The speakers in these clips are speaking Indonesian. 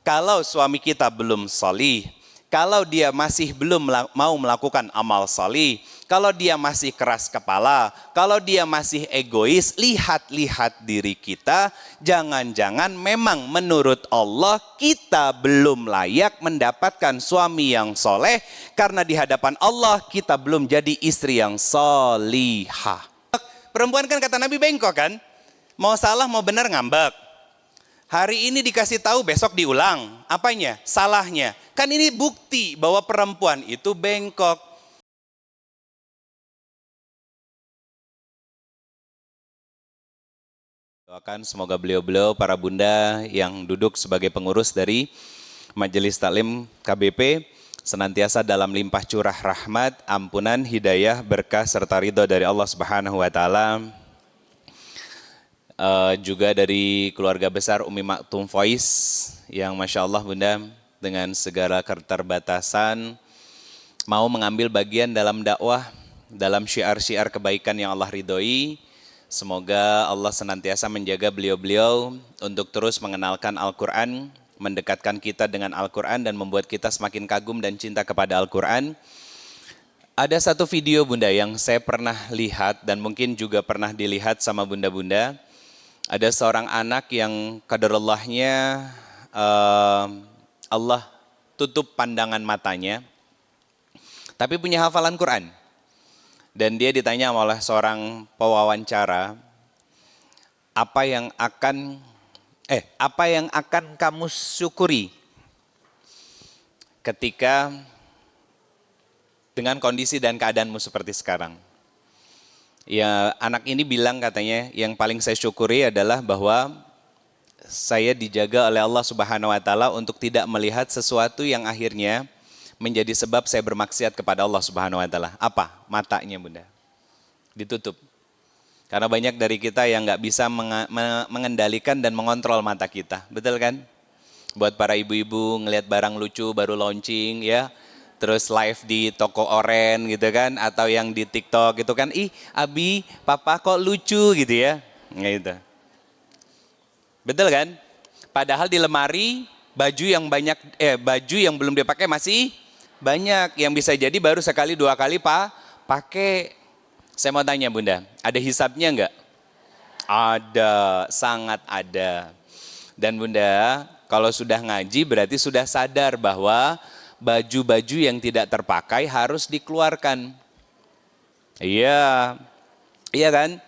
Kalau suami kita belum salih, kalau dia masih belum mau melakukan amal salih, kalau dia masih keras kepala, kalau dia masih egois, lihat-lihat diri kita, jangan-jangan memang menurut Allah kita belum layak mendapatkan suami yang soleh, karena di hadapan Allah kita belum jadi istri yang solihah. Perempuan kan kata Nabi bengkok kan, mau salah mau benar ngambek. Hari ini dikasih tahu, besok diulang. Apanya? Salahnya. Kan ini bukti bahwa perempuan itu bengkok. Doakan semoga beliau-beliau, para bunda yang duduk sebagai pengurus dari Majelis Taklim KBP, senantiasa dalam limpah curah rahmat, ampunan, hidayah, berkah, serta ridho dari Allah Subhanahu wa Ta'ala. Juga dari keluarga besar Umi Maktum Faiz yang Masya Allah bunda dengan segala keterbatasan mau mengambil bagian dalam dakwah, dalam syiar-syiar kebaikan yang Allah ridhoi. Semoga Allah senantiasa menjaga beliau-beliau untuk terus mengenalkan Al-Quran, mendekatkan kita dengan Al-Quran dan membuat kita semakin kagum dan cinta kepada Al-Quran. Ada satu video bunda yang saya pernah lihat dan mungkin juga pernah dilihat sama bunda-bunda. Ada seorang anak yang qadarallahnya Allah tutup pandangan matanya, tapi punya hafalan Quran. Dan dia ditanya oleh seorang pewawancara, apa yang akan kamu syukuri ketika dengan kondisi dan keadaanmu seperti sekarang? Ya, anak ini bilang katanya, yang paling saya syukuri adalah bahwa saya dijaga oleh Allah Subhanahu wa Ta'ala untuk tidak melihat sesuatu yang akhirnya menjadi sebab saya bermaksiat kepada Allah Subhanahu wa Ta'ala. Apa? Matanya bunda. Ditutup. Karena banyak dari kita yang nggak bisa mengendalikan dan mengontrol mata kita. Betul kan? Buat para ibu-ibu ngelihat barang lucu baru launching ya. Terus live di toko oren gitu kan, atau yang di TikTok gitu kan, ih Abi, papa kok lucu gitu ya, gitu. Betul kan? Padahal di lemari baju yang belum dipakai masih banyak, yang bisa jadi baru sekali dua kali pakai. Saya mau tanya bunda, ada hisabnya enggak? Ada, sangat ada. Dan bunda, kalau sudah ngaji berarti sudah sadar bahwa baju-baju yang tidak terpakai harus dikeluarkan. Iya, iya kan?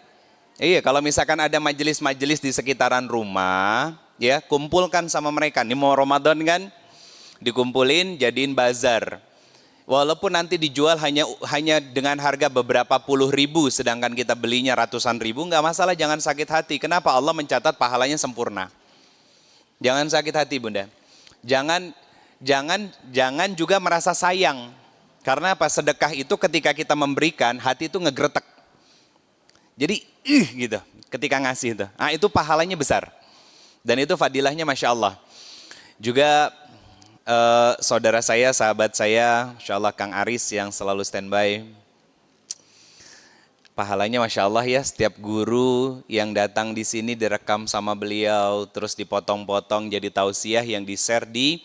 Iya, kalau misalkan ada majelis-majelis di sekitaran rumah, ya kumpulkan sama mereka. Ini mau Ramadan kan? Dikumpulin, jadiin bazar. Walaupun nanti dijual hanya dengan harga beberapa puluh ribu, sedangkan kita belinya ratusan ribu, nggak masalah, jangan sakit hati. Kenapa? Allah mencatat pahalanya sempurna. Jangan sakit hati bunda. Jangan juga merasa sayang. Karena apa? Sedekah itu ketika kita memberikan, hati itu ngegretek. Jadi, gitu, ketika ngasih itu. Nah, itu pahalanya besar. Dan itu fadilahnya Masya Allah. Juga saudara saya, sahabat saya, Masya Allah Kang Aris yang selalu standby. Pahalanya Masya Allah ya, setiap guru yang datang di sini direkam sama beliau, terus dipotong-potong jadi tausiah yang di-share di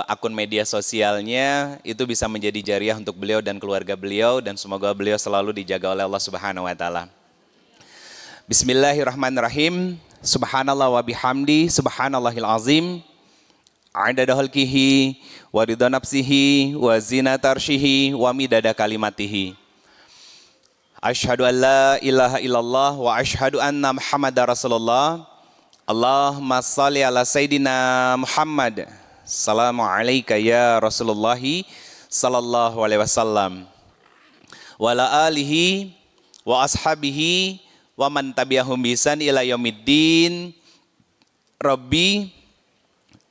akun media sosialnya, itu bisa menjadi jariah untuk beliau dan keluarga beliau, dan semoga beliau selalu dijaga oleh Allah Subhanahu wa Ta'ala. Bismillahirrahmanirrahim. Subhanallah wa bihamdi, subhanallahil azim, adada khalqihi wa ridha nafsihi wa zinata arsyihi wa midada kalimatihi. Asyhadu an la ilaha illallah wa asyhadu anna Muhammadar Rasulullah. Allahumma shalli ala Sayyidina Muhammad. Assalamualaikum ya Rasulullah sallallahu alaihi wasallam. Wa ala alihi wa ashabihi wa man tabi'ahum bisan ila yaumiddin. Rabbi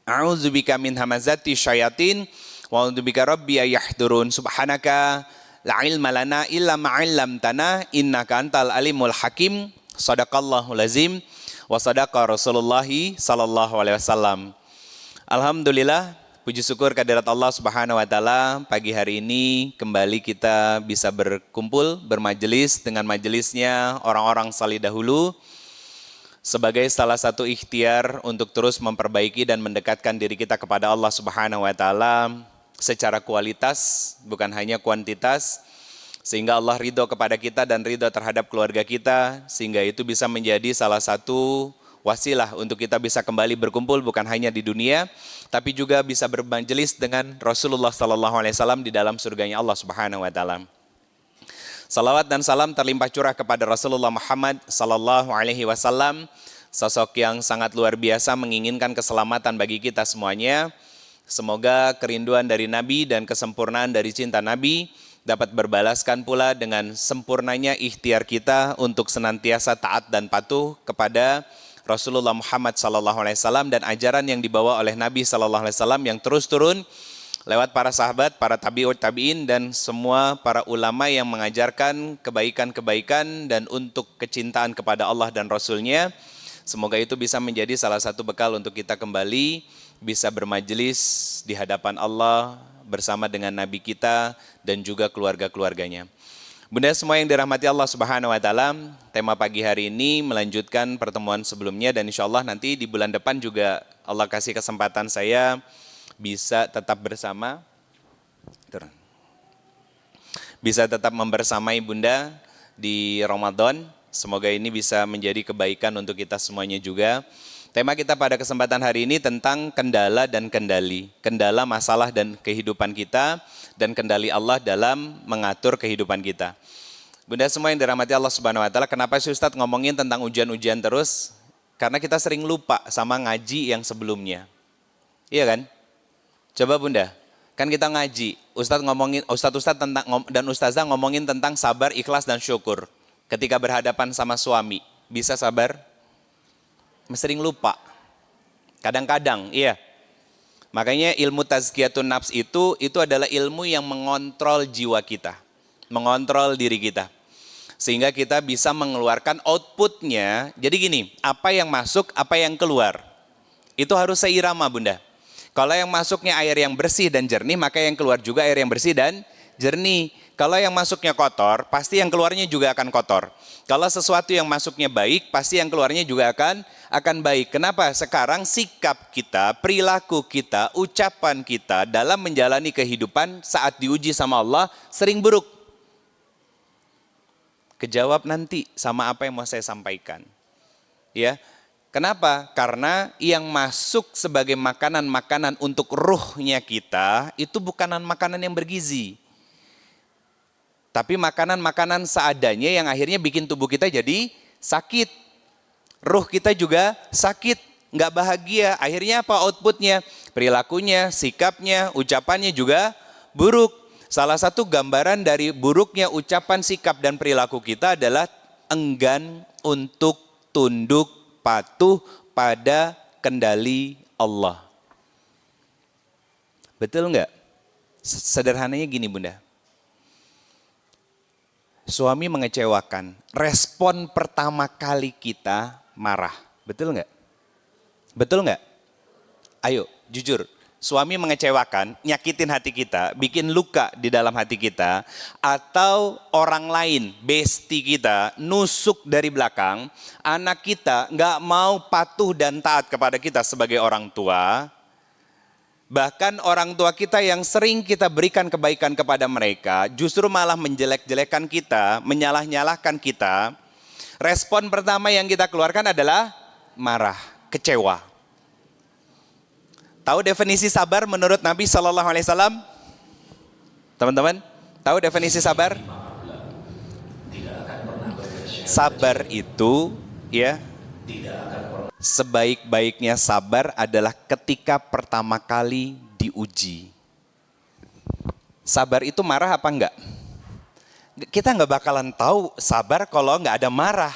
a'udzubika min hamazati syayatin wa a'udzubika rabbi ayahdurun. Subhanaka la ilma lana illa ma 'allamtana innaka antal alimul hakim. Shadaqallahul azim wa sadaqa Rasulullah sallallahu alaihi wasallam. Alhamdulillah, puji syukur kehadirat Allah Subhanahu wa Ta'ala, pagi hari ini kembali kita bisa berkumpul, bermajelis dengan majelisnya orang-orang salih dahulu. sebagai salah satu ikhtiar untuk terus memperbaiki dan mendekatkan diri kita kepada Allah Subhanahu wa taala secara kualitas, bukan hanya kuantitas, sehingga Allah ridho kepada kita dan ridho terhadap keluarga kita, sehingga itu bisa menjadi salah satu wasilah untuk kita bisa kembali berkumpul bukan hanya di dunia, tapi juga bisa bermajelis dengan Rasulullah SAW di dalam surganya Allah Subhanahu wa taala. Salawat dan salam terlimpah curah kepada Rasulullah Muhammad sallallahu alaihi wasallam, sosok yang sangat luar biasa menginginkan keselamatan bagi kita semuanya. Semoga kerinduan dari Nabi dan kesempurnaan dari cinta Nabi dapat berbalaskan pula dengan sempurnanya ikhtiar kita untuk senantiasa taat dan patuh kepada Rasulullah Muhammad SAW dan ajaran yang dibawa oleh Nabi SAW yang terus turun lewat para sahabat, para tabi'ut tabi'in dan semua para ulama yang mengajarkan kebaikan-kebaikan dan untuk kecintaan kepada Allah dan Rasulnya. Semoga itu bisa menjadi salah satu bekal untuk kita kembali bisa bermajelis di hadapan Allah bersama dengan Nabi kita dan juga keluarga-keluarganya. Bunda semua yang dirahmati Allah Subhanahu wa taala, tema pagi hari ini melanjutkan pertemuan sebelumnya dan insya Allah nanti di bulan depan juga Allah kasih kesempatan saya bisa tetap bersama. Bisa tetap membersamai Bunda di Ramadan. Semoga ini bisa menjadi kebaikan untuk kita semuanya juga. Tema kita pada kesempatan hari ini tentang kendala dan kendali. Kendala, masalah dan kehidupan kita dan kendali Allah dalam mengatur kehidupan kita. Bunda semua yang dirahmati Allah Subhanahu wa taala, kenapa sih Ustadz ngomongin tentang ujian-ujian terus? Karena kita sering lupa sama ngaji yang sebelumnya. Iya kan? Coba Bunda, kan kita ngaji, Ustadz tentang dan Ustazah ngomongin tentang sabar, ikhlas dan syukur. Ketika berhadapan sama suami, bisa sabar? Sering lupa. Kadang-kadang, iya. Makanya ilmu tazkiyatun nafs itu adalah ilmu yang mengontrol jiwa kita, mengontrol diri kita. Sehingga kita bisa mengeluarkan outputnya. Jadi gini, apa yang masuk, apa yang keluar. Itu harus seirama Bunda. Kalau yang masuknya air yang bersih dan jernih, maka yang keluar juga air yang bersih dan jernih. Kalau yang masuknya kotor, pasti yang keluarnya juga akan kotor. Kalau sesuatu yang masuknya baik, pasti yang keluarnya juga akan baik. Kenapa? Sekarang sikap kita, perilaku kita, ucapan kita dalam menjalani kehidupan saat diuji sama Allah sering buruk. Kejawab nanti sama apa yang mau saya sampaikan. Ya. Kenapa? Karena yang masuk sebagai makanan-makanan untuk ruhnya kita itu bukan makanan yang bergizi. Tapi makanan-makanan seadanya yang akhirnya bikin tubuh kita jadi sakit. Ruh kita juga sakit, nggak bahagia. Akhirnya apa outputnya? Perilakunya, sikapnya, ucapannya juga buruk. Salah satu gambaran dari buruknya ucapan, sikap, dan perilaku kita adalah enggan untuk tunduk patuh pada kendali Allah. Betul nggak? Sederhananya gini Bunda. Suami mengecewakan, respon pertama kali kita marah. Betul nggak? Betul nggak? Ayo, jujur. Suami mengecewakan, nyakitin hati kita, bikin luka di dalam hati kita, atau orang lain, bestie kita, nusuk dari belakang, anak kita nggak mau patuh dan taat kepada kita sebagai orang tua, bahkan orang tua kita yang sering kita berikan kebaikan kepada mereka, justru malah menjelek-jelekan kita, menyalah-nyalahkan kita, respon pertama yang kita keluarkan adalah marah, kecewa. Tahu definisi sabar menurut Nabi SAW? Teman-teman, tahu definisi sabar? Sabar itu, ya, sebaik-baiknya sabar adalah ketika pertama kali diuji. Sabar itu marah apa enggak? Kita enggak bakalan tahu sabar kalau enggak ada marah.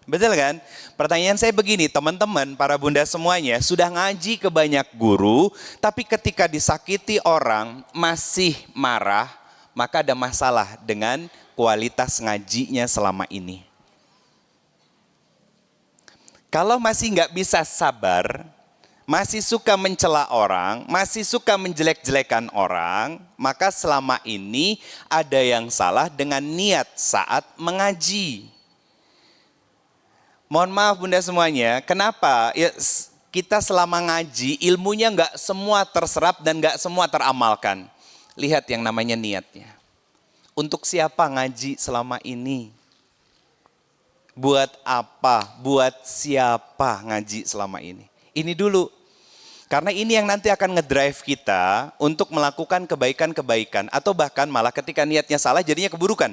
Betul kan? Pertanyaan saya begini, teman-teman, para bunda semuanya sudah ngaji ke banyak guru, tapi ketika disakiti orang masih marah, maka ada masalah dengan kualitas ngajinya selama ini. Kalau masih nggak bisa sabar, masih suka mencela orang, masih suka menjelek-jelekan orang, maka selama ini ada yang salah dengan niat saat mengaji. Mohon maaf bunda semuanya, kenapa? Ya, kita selama ngaji ilmunya nggak semua terserap dan nggak semua teramalkan. Lihat yang namanya niatnya. Untuk siapa ngaji selama ini? Buat apa? Buat siapa ngaji selama ini? Ini dulu. Karena ini yang nanti akan ngedrive kita untuk melakukan kebaikan-kebaikan. Atau bahkan malah ketika niatnya salah jadinya keburukan.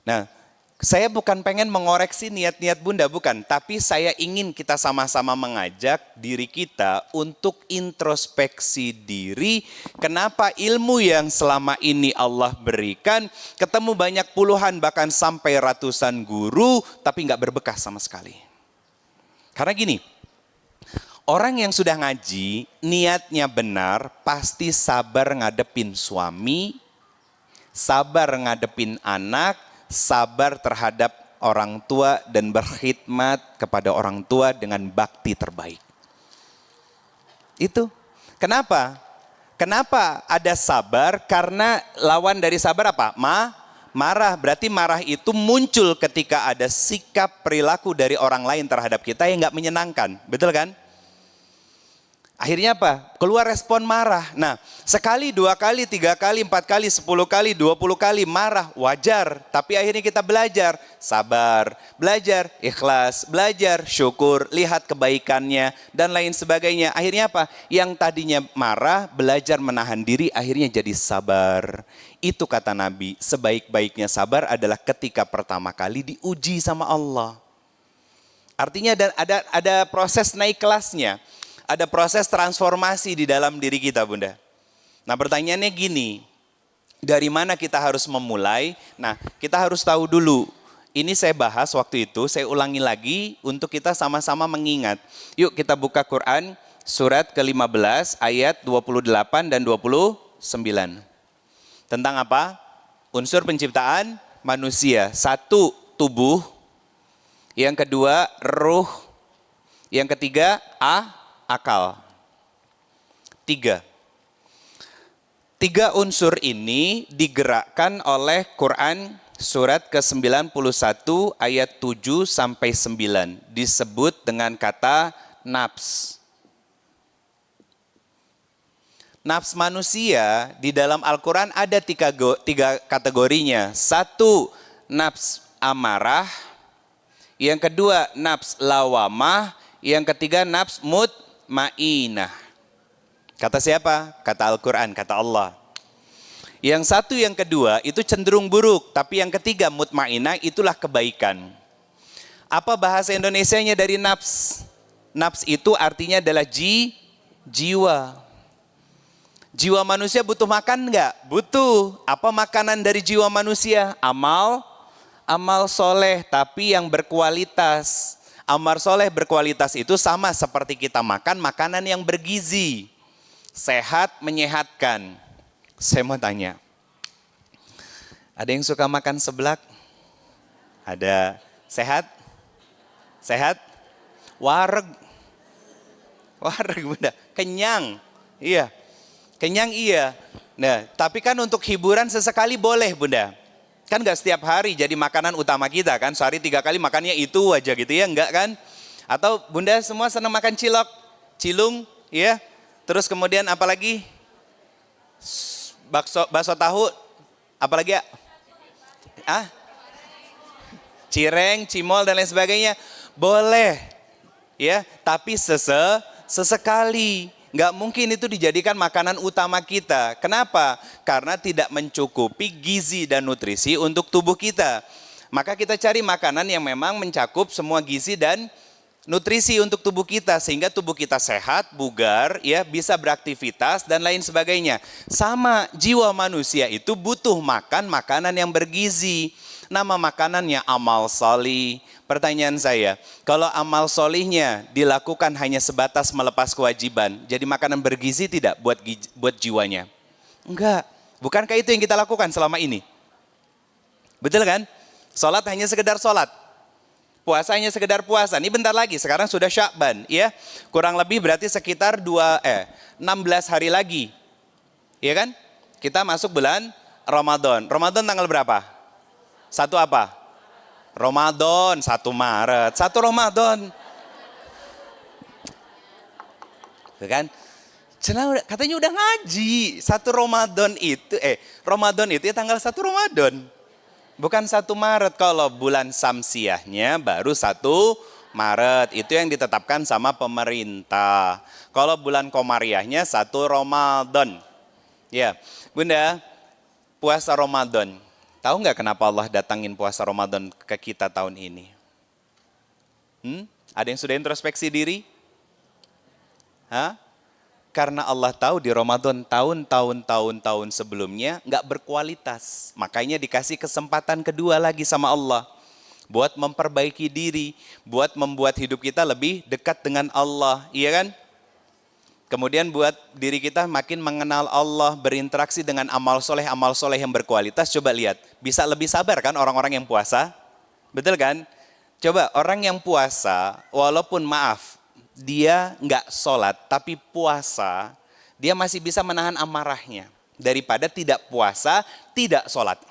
Nah, saya bukan pengen mengoreksi niat-niat bunda, bukan. Tapi saya ingin kita sama-sama mengajak diri kita untuk introspeksi diri. Kenapa ilmu yang selama ini Allah berikan, ketemu banyak puluhan bahkan sampai ratusan guru, tapi nggak berbekas sama sekali. Karena gini, orang yang sudah ngaji, niatnya benar, pasti sabar ngadepin suami, sabar ngadepin anak, sabar terhadap orang tua dan berkhidmat kepada orang tua dengan bakti terbaik. Itu. Kenapa? Kenapa ada sabar? Karena lawan dari sabar apa? Marah. Berarti marah itu muncul ketika ada sikap perilaku dari orang lain terhadap kita yang nggak menyenangkan. Betul kan? Akhirnya apa? Keluar respon marah. Nah, sekali, 2 kali, 3 kali, 4 kali, 10 kali, 20 kali marah, wajar. Tapi akhirnya kita belajar sabar, belajar ikhlas, belajar syukur, lihat kebaikannya, dan lain sebagainya. Akhirnya apa? Yang tadinya marah, belajar menahan diri, akhirnya jadi sabar. Itu kata Nabi, sebaik-baiknya sabar adalah ketika pertama kali diuji sama Allah. Artinya ada proses naik kelasnya. Ada proses transformasi di dalam diri kita bunda. Nah pertanyaannya gini, dari mana kita harus memulai? Nah kita harus tahu dulu, ini saya bahas waktu itu, saya ulangi lagi untuk kita sama-sama mengingat. Yuk kita buka Quran surat ke-15 ayat 28 dan 29. Tentang apa? Unsur penciptaan manusia. 1, tubuh. Yang kedua, ruh. Yang ketiga, akal. 3 unsur ini digerakkan oleh Quran surat ke-91 ayat 7 sampai 9 disebut dengan kata nafs. Nafs manusia di dalam Al-Quran ada 3 kategorinya. 1, nafs amarah. Yang kedua, nafs lawamah. Yang ketiga, nafs mutmainah. Kata siapa? Kata Al-Quran, kata Allah. Yang satu, yang kedua itu cenderung buruk. Tapi yang ketiga, mutmainah, itulah kebaikan. Apa bahasa Indonesianya dari nafs? Nafs itu artinya adalah jiwa. Jiwa manusia butuh makan enggak? Butuh. Apa makanan dari jiwa manusia? Amal soleh, tapi yang berkualitas. Amal soleh berkualitas itu sama seperti kita makan makanan yang bergizi. Sehat, menyehatkan. Saya mau tanya, ada yang suka makan seblak? Ada. Sehat? Sehat? Wareg bunda. Kenyang? Iya. Kenyang iya. Nah, tapi kan untuk hiburan sesekali boleh bunda. Kan gak setiap hari jadi makanan utama kita kan. Sehari 3 kali makannya itu aja gitu ya, enggak kan? Atau bunda semua senang makan cilok, cilung, ya. Terus kemudian apalagi? Bakso tahu, apalagi ya? Cireng, cimol dan lain sebagainya. Boleh, ya. Tapi sesekali. Nggak mungkin itu dijadikan makanan utama kita. Kenapa? Karena tidak mencukupi gizi dan nutrisi untuk tubuh kita. Maka kita cari makanan yang memang mencakup semua gizi dan nutrisi untuk tubuh kita. Sehingga tubuh kita sehat, bugar, ya, bisa beraktivitas dan lain sebagainya. Sama jiwa manusia itu butuh makan makanan yang bergizi. Nama makanannya amal solih. Pertanyaan saya, kalau amal solihnya dilakukan hanya sebatas melepas kewajiban, jadi makanan bergizi tidak buat jiwanya? Enggak, bukankah itu yang kita lakukan selama ini? Betul kan? Sholat hanya sekedar sholat, puasa hanya sekedar puasa. Ini bentar lagi, sekarang sudah Sya'ban, ya. Kurang lebih berarti sekitar 16 hari lagi, ya kan? Kita masuk bulan Ramadan. Ramadan tanggal berapa? 1 apa? Ramadan 1 Maret, 1 Ramadan. Tuh kan? Katanya udah ngaji. 1 Ramadan itu, Ramadan itu ya tanggal 1 Ramadan. Bukan 1 Maret. Kalau bulan Samsiahnya baru 1 Maret. Itu yang ditetapkan sama pemerintah. Kalau bulan Komariahnya 1 Ramadan. Ya, Bunda, puasa Ramadan. Tahu nggak kenapa Allah datangin puasa Ramadan ke kita tahun ini? Ada yang sudah introspeksi diri? Hah? Karena Allah tahu di Ramadan tahun sebelumnya nggak berkualitas. Makanya dikasih kesempatan kedua lagi sama Allah. Buat memperbaiki diri. Buat membuat hidup kita lebih dekat dengan Allah. Iya kan? Kemudian buat diri kita makin mengenal Allah. Berinteraksi dengan amal soleh yang berkualitas. Coba lihat. Bisa lebih sabar kan orang-orang yang puasa? Betul kan? Coba orang yang puasa walaupun maaf. Dia nggak sholat tapi puasa, dia masih bisa menahan amarahnya daripada tidak puasa, tidak sholat.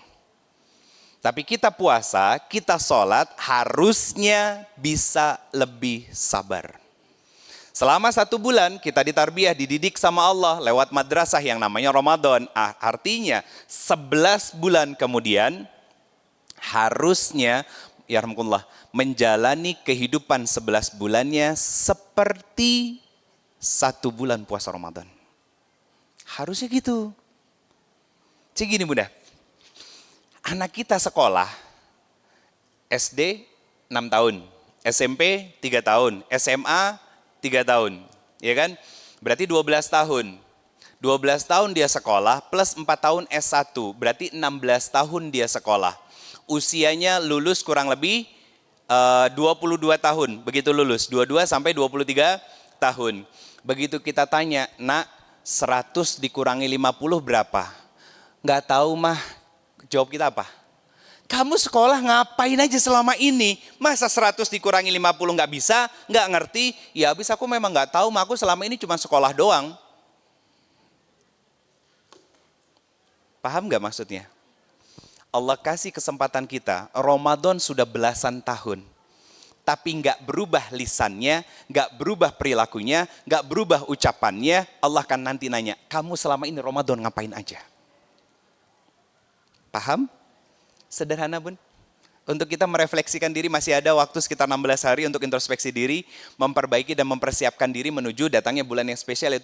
Tapi kita puasa, kita sholat harusnya bisa lebih sabar. Selama 1 bulan kita ditarbiyah, dididik sama Allah lewat madrasah yang namanya Ramadan. Artinya 11 bulan kemudian harusnya ya rahmatullah, menjalani kehidupan 11 bulannya seperti 1 bulan puasa Ramadan. Harusnya gitu. Jadi gini Bunda, anak kita sekolah, SD 6 tahun, SMP 3 tahun, SMA 3 tahun, ya kan? Berarti 12 tahun. 12 tahun dia sekolah plus 4 tahun S1, berarti 16 tahun dia sekolah. Usianya lulus kurang lebih 22 tahun, begitu lulus, 22 sampai 23 tahun. Begitu kita tanya, nak 100 dikurangi 50 berapa? Nggak tahu mah, jawab kita apa? Kamu sekolah ngapain aja selama ini? Masa 100 dikurangi 50 nggak bisa, nggak ngerti? Ya habis aku memang nggak tahu, mah aku selama ini cuma sekolah doang. Paham nggak maksudnya? Allah kasih kesempatan kita, Ramadan sudah belasan tahun. Tapi nggak berubah lisannya, nggak berubah perilakunya, nggak berubah ucapannya. Allah akan nanti nanya, kamu selama ini Ramadan ngapain aja? Paham? Sederhana Bun. Untuk kita merefleksikan diri masih ada waktu sekitar 16 hari untuk introspeksi diri, memperbaiki dan mempersiapkan diri menuju datangnya bulan yang spesial itu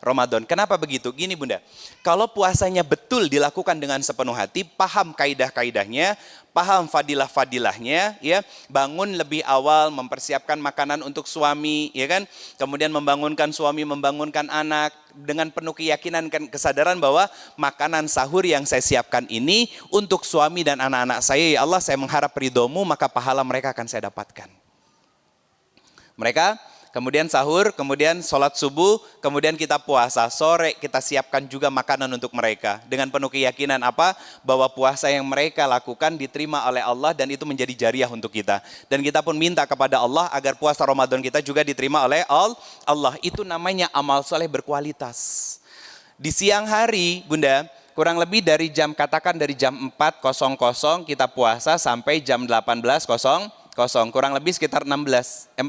Ramadan. Kenapa begitu? Gini Bunda, kalau puasanya betul dilakukan dengan sepenuh hati, paham kaidah-kaidahnya, paham fadilah-fadilahnya, ya, bangun lebih awal, mempersiapkan makanan untuk suami, ya kan? Kemudian membangunkan suami, membangunkan anak dengan penuh keyakinan dan kesadaran bahwa makanan sahur yang saya siapkan ini untuk suami dan anak-anak saya, ya Allah, saya mengharap ridhomu, maka pahala mereka akan saya dapatkan. Mereka kemudian sahur, kemudian sholat subuh, kemudian kita puasa. Sore kita siapkan juga makanan untuk mereka. Dengan penuh keyakinan apa? Bahwa puasa yang mereka lakukan diterima oleh Allah dan itu menjadi jariah untuk kita. Dan kita pun minta kepada Allah agar puasa Ramadan kita juga diterima oleh Allah. Itu namanya amal soleh berkualitas. Di siang hari Bunda, kurang lebih dari katakan dari jam 4.00 kita puasa sampai jam 18.00. Kurang lebih sekitar 14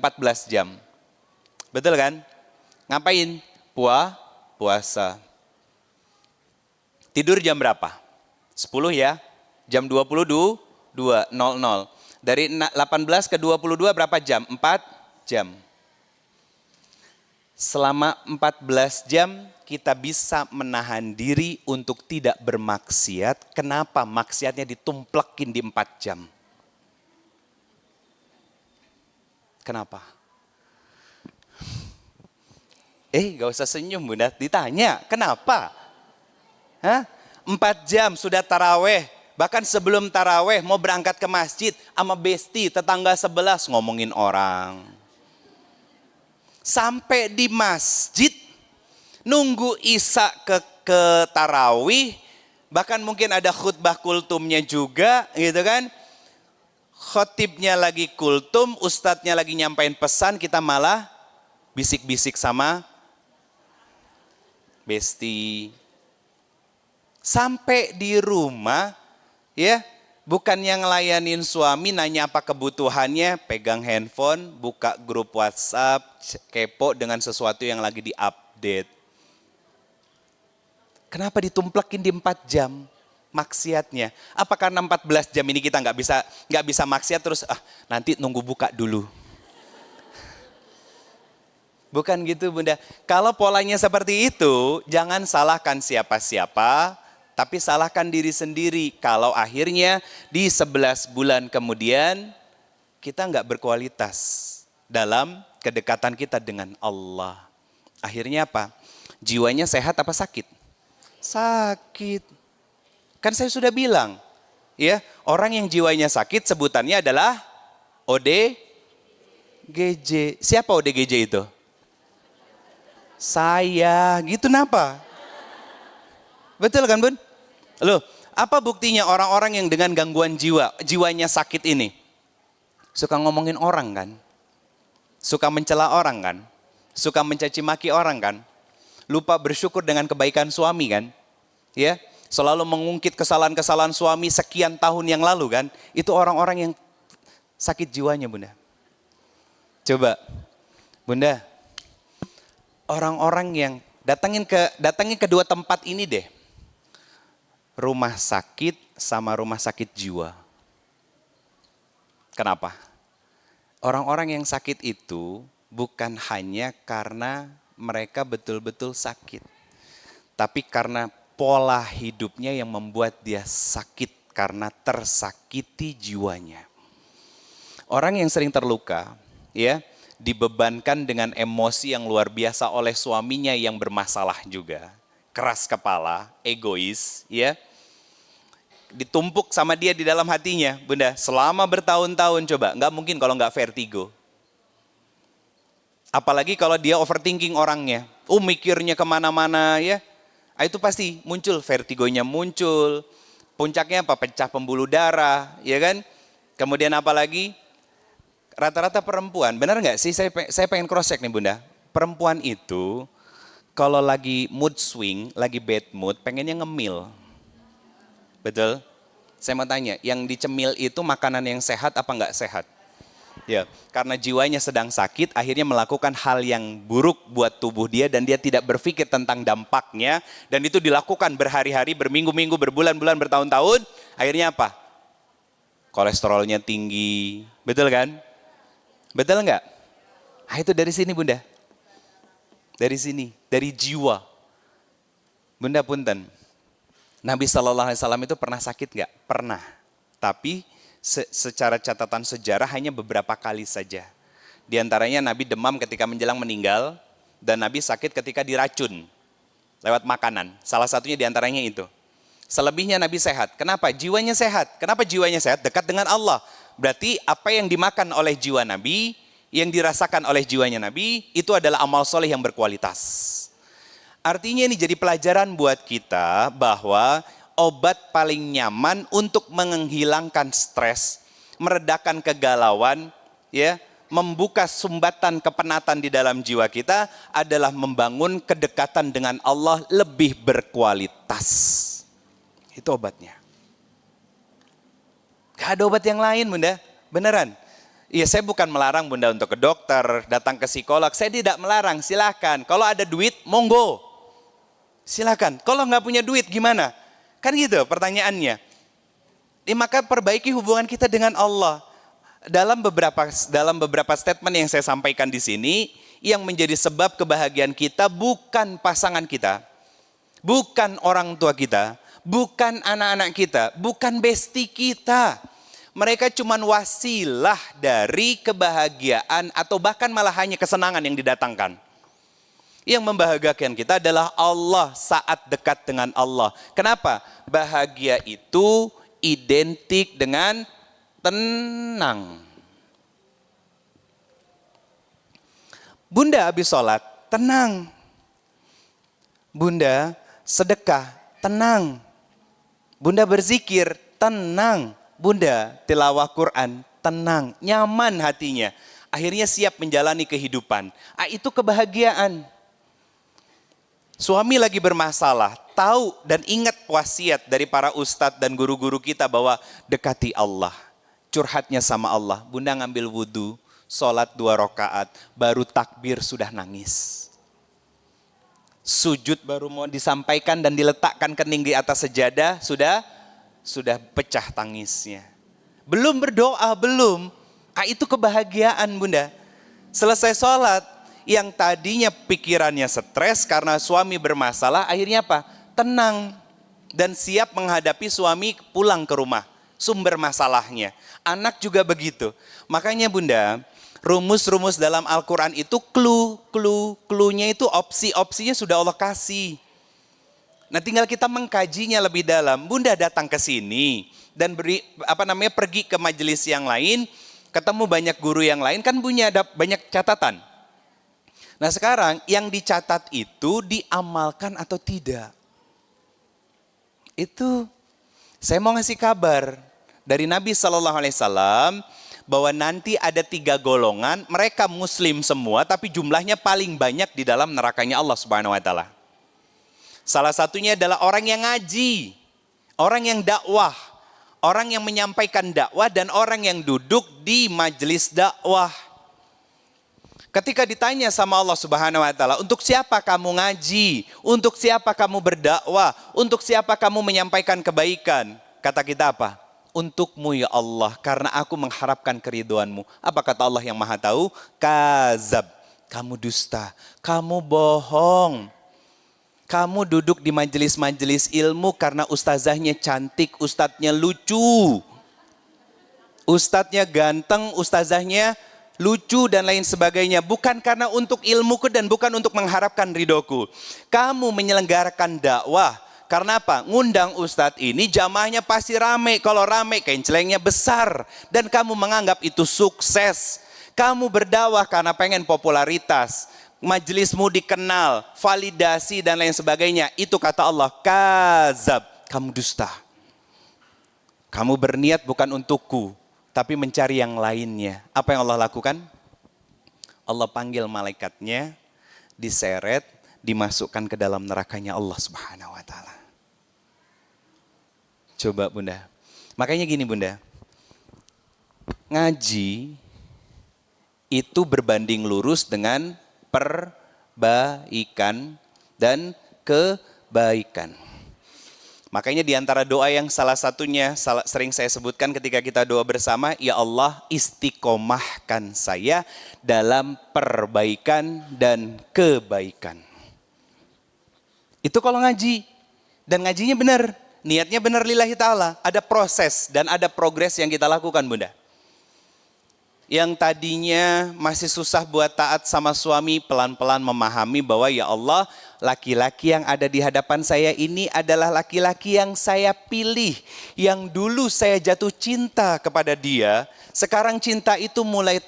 jam. Betul kan? Ngapain? Puasa. Tidur jam berapa? 10 ya? Jam 22.00. Dari 18 ke 22 berapa jam? 4 jam. Selama 14 jam kita bisa menahan diri untuk tidak bermaksiat. Kenapa? Maksiatnya ditumplekin di 4 jam. Kenapa? Gak usah senyum Bunda, ditanya, kenapa? 4 jam sudah taraweh, bahkan sebelum taraweh mau berangkat ke masjid, sama besti, tetangga 11 ngomongin orang. Sampai di masjid, nunggu isya ke tarawih, bahkan mungkin ada khutbah kultumnya juga, gitu kan. Khotibnya lagi kultum, ustadznya lagi nyampain pesan, kita malah bisik-bisik sama besti. Sampai di rumah, ya, Bukannya ngelayanin suami, nanya apa kebutuhannya, pegang handphone, buka grup WhatsApp, kepo dengan sesuatu yang lagi diupdate. Kenapa ditumplekin di 4 jam maksiatnya? Apa karena 14 jam ini kita nggak bisa maksiat terus nanti nunggu buka dulu? Bukan gitu Bunda. Kalau polanya seperti itu, jangan salahkan siapa-siapa, tapi salahkan diri sendiri. Kalau akhirnya di 11 bulan kemudian kita nggak berkualitas dalam kedekatan kita dengan Allah. Akhirnya apa? Jiwanya sehat apa sakit? Sakit. Kan saya sudah bilang, ya, orang yang jiwanya sakit sebutannya adalah ODGJ. Siapa ODGJ itu? Saya, gitu kenapa? Betul kan Bun? Loh, apa buktinya orang-orang yang dengan gangguan jiwanya sakit ini? Suka ngomongin orang kan? Suka mencela orang kan? Suka mencaci maki orang kan? Lupa bersyukur dengan kebaikan suami kan? Ya, selalu mengungkit kesalahan-kesalahan suami sekian tahun yang lalu kan? Itu orang-orang yang sakit jiwanya Bunda. Coba, Bunda, orang-orang yang datangin ke dua tempat ini deh. Rumah sakit sama rumah sakit jiwa. Kenapa? Orang-orang yang sakit itu bukan hanya karena mereka betul-betul sakit. Tapi karena pola hidupnya yang membuat dia sakit karena tersakiti jiwanya. Orang yang sering terluka, ya, dibebankan dengan emosi yang luar biasa oleh suaminya yang bermasalah juga. Keras kepala, egois, ya. Ditumpuk sama dia di dalam hatinya, Bunda, selama bertahun-tahun coba, nggak mungkin kalau nggak vertigo. Apalagi kalau dia overthinking orangnya, mikirnya kemana-mana ya, itu pasti muncul, vertigonya muncul, puncaknya apa? Pecah pembuluh darah, ya kan? Kemudian apalagi? Rata-rata perempuan, benar nggak sih? Saya pengen cross check nih Bunda. Perempuan itu kalau lagi mood swing, lagi bad mood, pengennya ngemil. Betul? Saya mau tanya, yang dicemil itu makanan yang sehat apa nggak sehat? Ya, karena jiwanya sedang sakit, akhirnya melakukan hal yang buruk buat tubuh dia dan dia tidak berpikir tentang dampaknya dan itu dilakukan berhari-hari, berminggu-minggu, berbulan-bulan, bertahun-tahun. Akhirnya apa? Kolesterolnya tinggi, betul kan? Betul enggak? Itu dari sini Bunda. Dari sini, dari jiwa. Bunda punten. Nabi SAW itu pernah sakit enggak? Pernah. Tapi secara catatan sejarah hanya beberapa kali saja. Di antaranya Nabi demam ketika menjelang meninggal dan Nabi sakit ketika diracun lewat makanan. Salah satunya di antaranya itu. Selebihnya Nabi sehat. Kenapa? Jiwanya sehat. Kenapa jiwanya sehat? Dekat dengan Allah. Berarti apa yang dimakan oleh jiwa Nabi, yang dirasakan oleh jiwanya Nabi, itu adalah amal soleh yang berkualitas. Artinya ini jadi pelajaran buat kita bahwa obat paling nyaman untuk menghilangkan stres, meredakan kegalauan, ya, membuka sumbatan kepenatan di dalam jiwa kita adalah membangun kedekatan dengan Allah lebih berkualitas. Itu obatnya. Gak ada obat yang lain Bunda, beneran. Iya, saya bukan melarang Bunda untuk ke dokter, datang ke psikolog. Saya tidak melarang, silakan. Kalau ada duit, monggo. Silakan. Kalau nggak punya duit, gimana? Kan gitu pertanyaannya. Maka perbaiki hubungan kita dengan Allah. Dalam beberapa statement yang saya sampaikan di sini, yang menjadi sebab kebahagiaan kita bukan pasangan kita, bukan orang tua kita, bukan anak-anak kita, bukan bestie kita. Mereka cuma wasilah dari kebahagiaan atau bahkan malah hanya kesenangan yang didatangkan. Yang membahagiakan kita adalah Allah saat dekat dengan Allah. Kenapa? Bahagia itu identik dengan tenang. Bunda habis sholat, tenang. Bunda sedekah, tenang. Bunda berzikir, tenang. Bunda tilawah Quran, tenang, nyaman hatinya. Akhirnya siap menjalani kehidupan. Itu kebahagiaan. Suami lagi bermasalah, tahu dan ingat wasiat dari para ustadz dan guru-guru kita bahwa dekati Allah, curhatnya sama Allah. Bunda ngambil wudhu, sholat 2 rakaat, baru takbir sudah nangis. Sujud baru mau disampaikan dan diletakkan kening di atas sejadah, sudah pecah tangisnya. Belum berdoa, belum. Itu kebahagiaan Bunda. Selesai sholat, yang tadinya pikirannya stres karena suami bermasalah, akhirnya apa? Tenang dan siap menghadapi suami pulang ke rumah, sumber masalahnya. Anak juga begitu. Makanya Bunda, rumus-rumus dalam Al-Quran itu clue-nya itu opsi-opsinya sudah Allah kasih. Nah tinggal kita mengkajinya lebih dalam. Bunda datang ke sini dan pergi ke majelis yang lain, ketemu banyak guru yang lain, kan punya ada banyak catatan. Nah sekarang yang dicatat itu diamalkan atau tidak? Itu saya mau ngasih kabar dari Nabi SAW, bahwa nanti ada 3 golongan, mereka muslim semua tapi jumlahnya paling banyak di dalam nerakanya Allah Subhanahu wa taala. Salah satunya adalah orang yang ngaji, orang yang dakwah, orang yang menyampaikan dakwah dan orang yang duduk di majelis dakwah. Ketika ditanya sama Allah Subhanahu wa taala, untuk siapa kamu ngaji? Untuk siapa kamu berdakwah? Untuk siapa kamu menyampaikan kebaikan? Kata kita apa? Untukmu ya Allah, karena aku mengharapkan keriduanmu. Apa kata Allah yang maha tahu? Kazab, kamu dusta, kamu bohong. Kamu duduk di majelis-majelis ilmu karena ustazahnya cantik, ustadznya lucu. Ustadznya ganteng, ustazahnya lucu dan lain sebagainya. Bukan karena untuk ilmuku dan bukan untuk mengharapkan ridhoku. Kamu menyelenggarakan dakwah. Karena apa? Ngundang ustadz ini jamaahnya pasti rame. Kalau rame kencelengnya besar. Dan kamu menganggap itu sukses. Kamu berdakwah karena pengen popularitas. Majelismu dikenal, validasi dan lain sebagainya. Itu kata Allah, kazab, kamu dusta. Kamu berniat bukan untukku, tapi mencari yang lainnya. Apa yang Allah lakukan? Allah panggil malaikatnya, diseret, dimasukkan ke dalam nerakanya Allah Subhanahu wa taala. Coba Bunda. Makanya gini Bunda. Ngaji itu berbanding lurus dengan perbaikan dan kebaikan. Makanya di antara doa yang salah satunya sering saya sebutkan ketika kita doa bersama, ya Allah istiqomahkan saya dalam perbaikan dan kebaikan. Itu kalau ngaji. Dan ngajinya benar. Niatnya benar lillahi ta'ala. Ada proses dan ada progres yang kita lakukan Bunda. Yang tadinya masih susah buat taat sama suami, pelan-pelan memahami bahwa ya Allah, laki-laki yang ada di hadapan saya ini adalah laki-laki yang saya pilih. Yang dulu saya jatuh cinta kepada dia, sekarang cinta itu mulai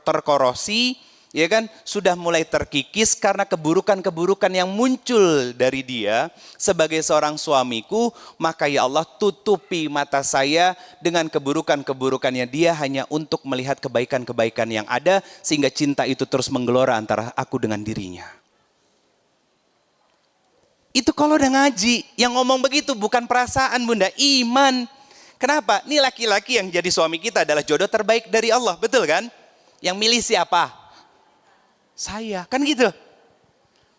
terkorosi, ya kan, sudah mulai terkikis karena keburukan-keburukan yang muncul dari dia sebagai seorang suamiku. Maka ya Allah, tutupi mata saya dengan keburukan-keburukannya dia hanya untuk melihat kebaikan-kebaikan yang ada, sehingga cinta itu terus menggelora antara aku dengan dirinya. Itu kalau udah ngaji, yang ngomong begitu bukan perasaan Bunda, iman. Kenapa? Ini laki-laki yang jadi suami kita adalah jodoh terbaik dari Allah, betul kan? Yang milih siapa? Saya, kan gitu.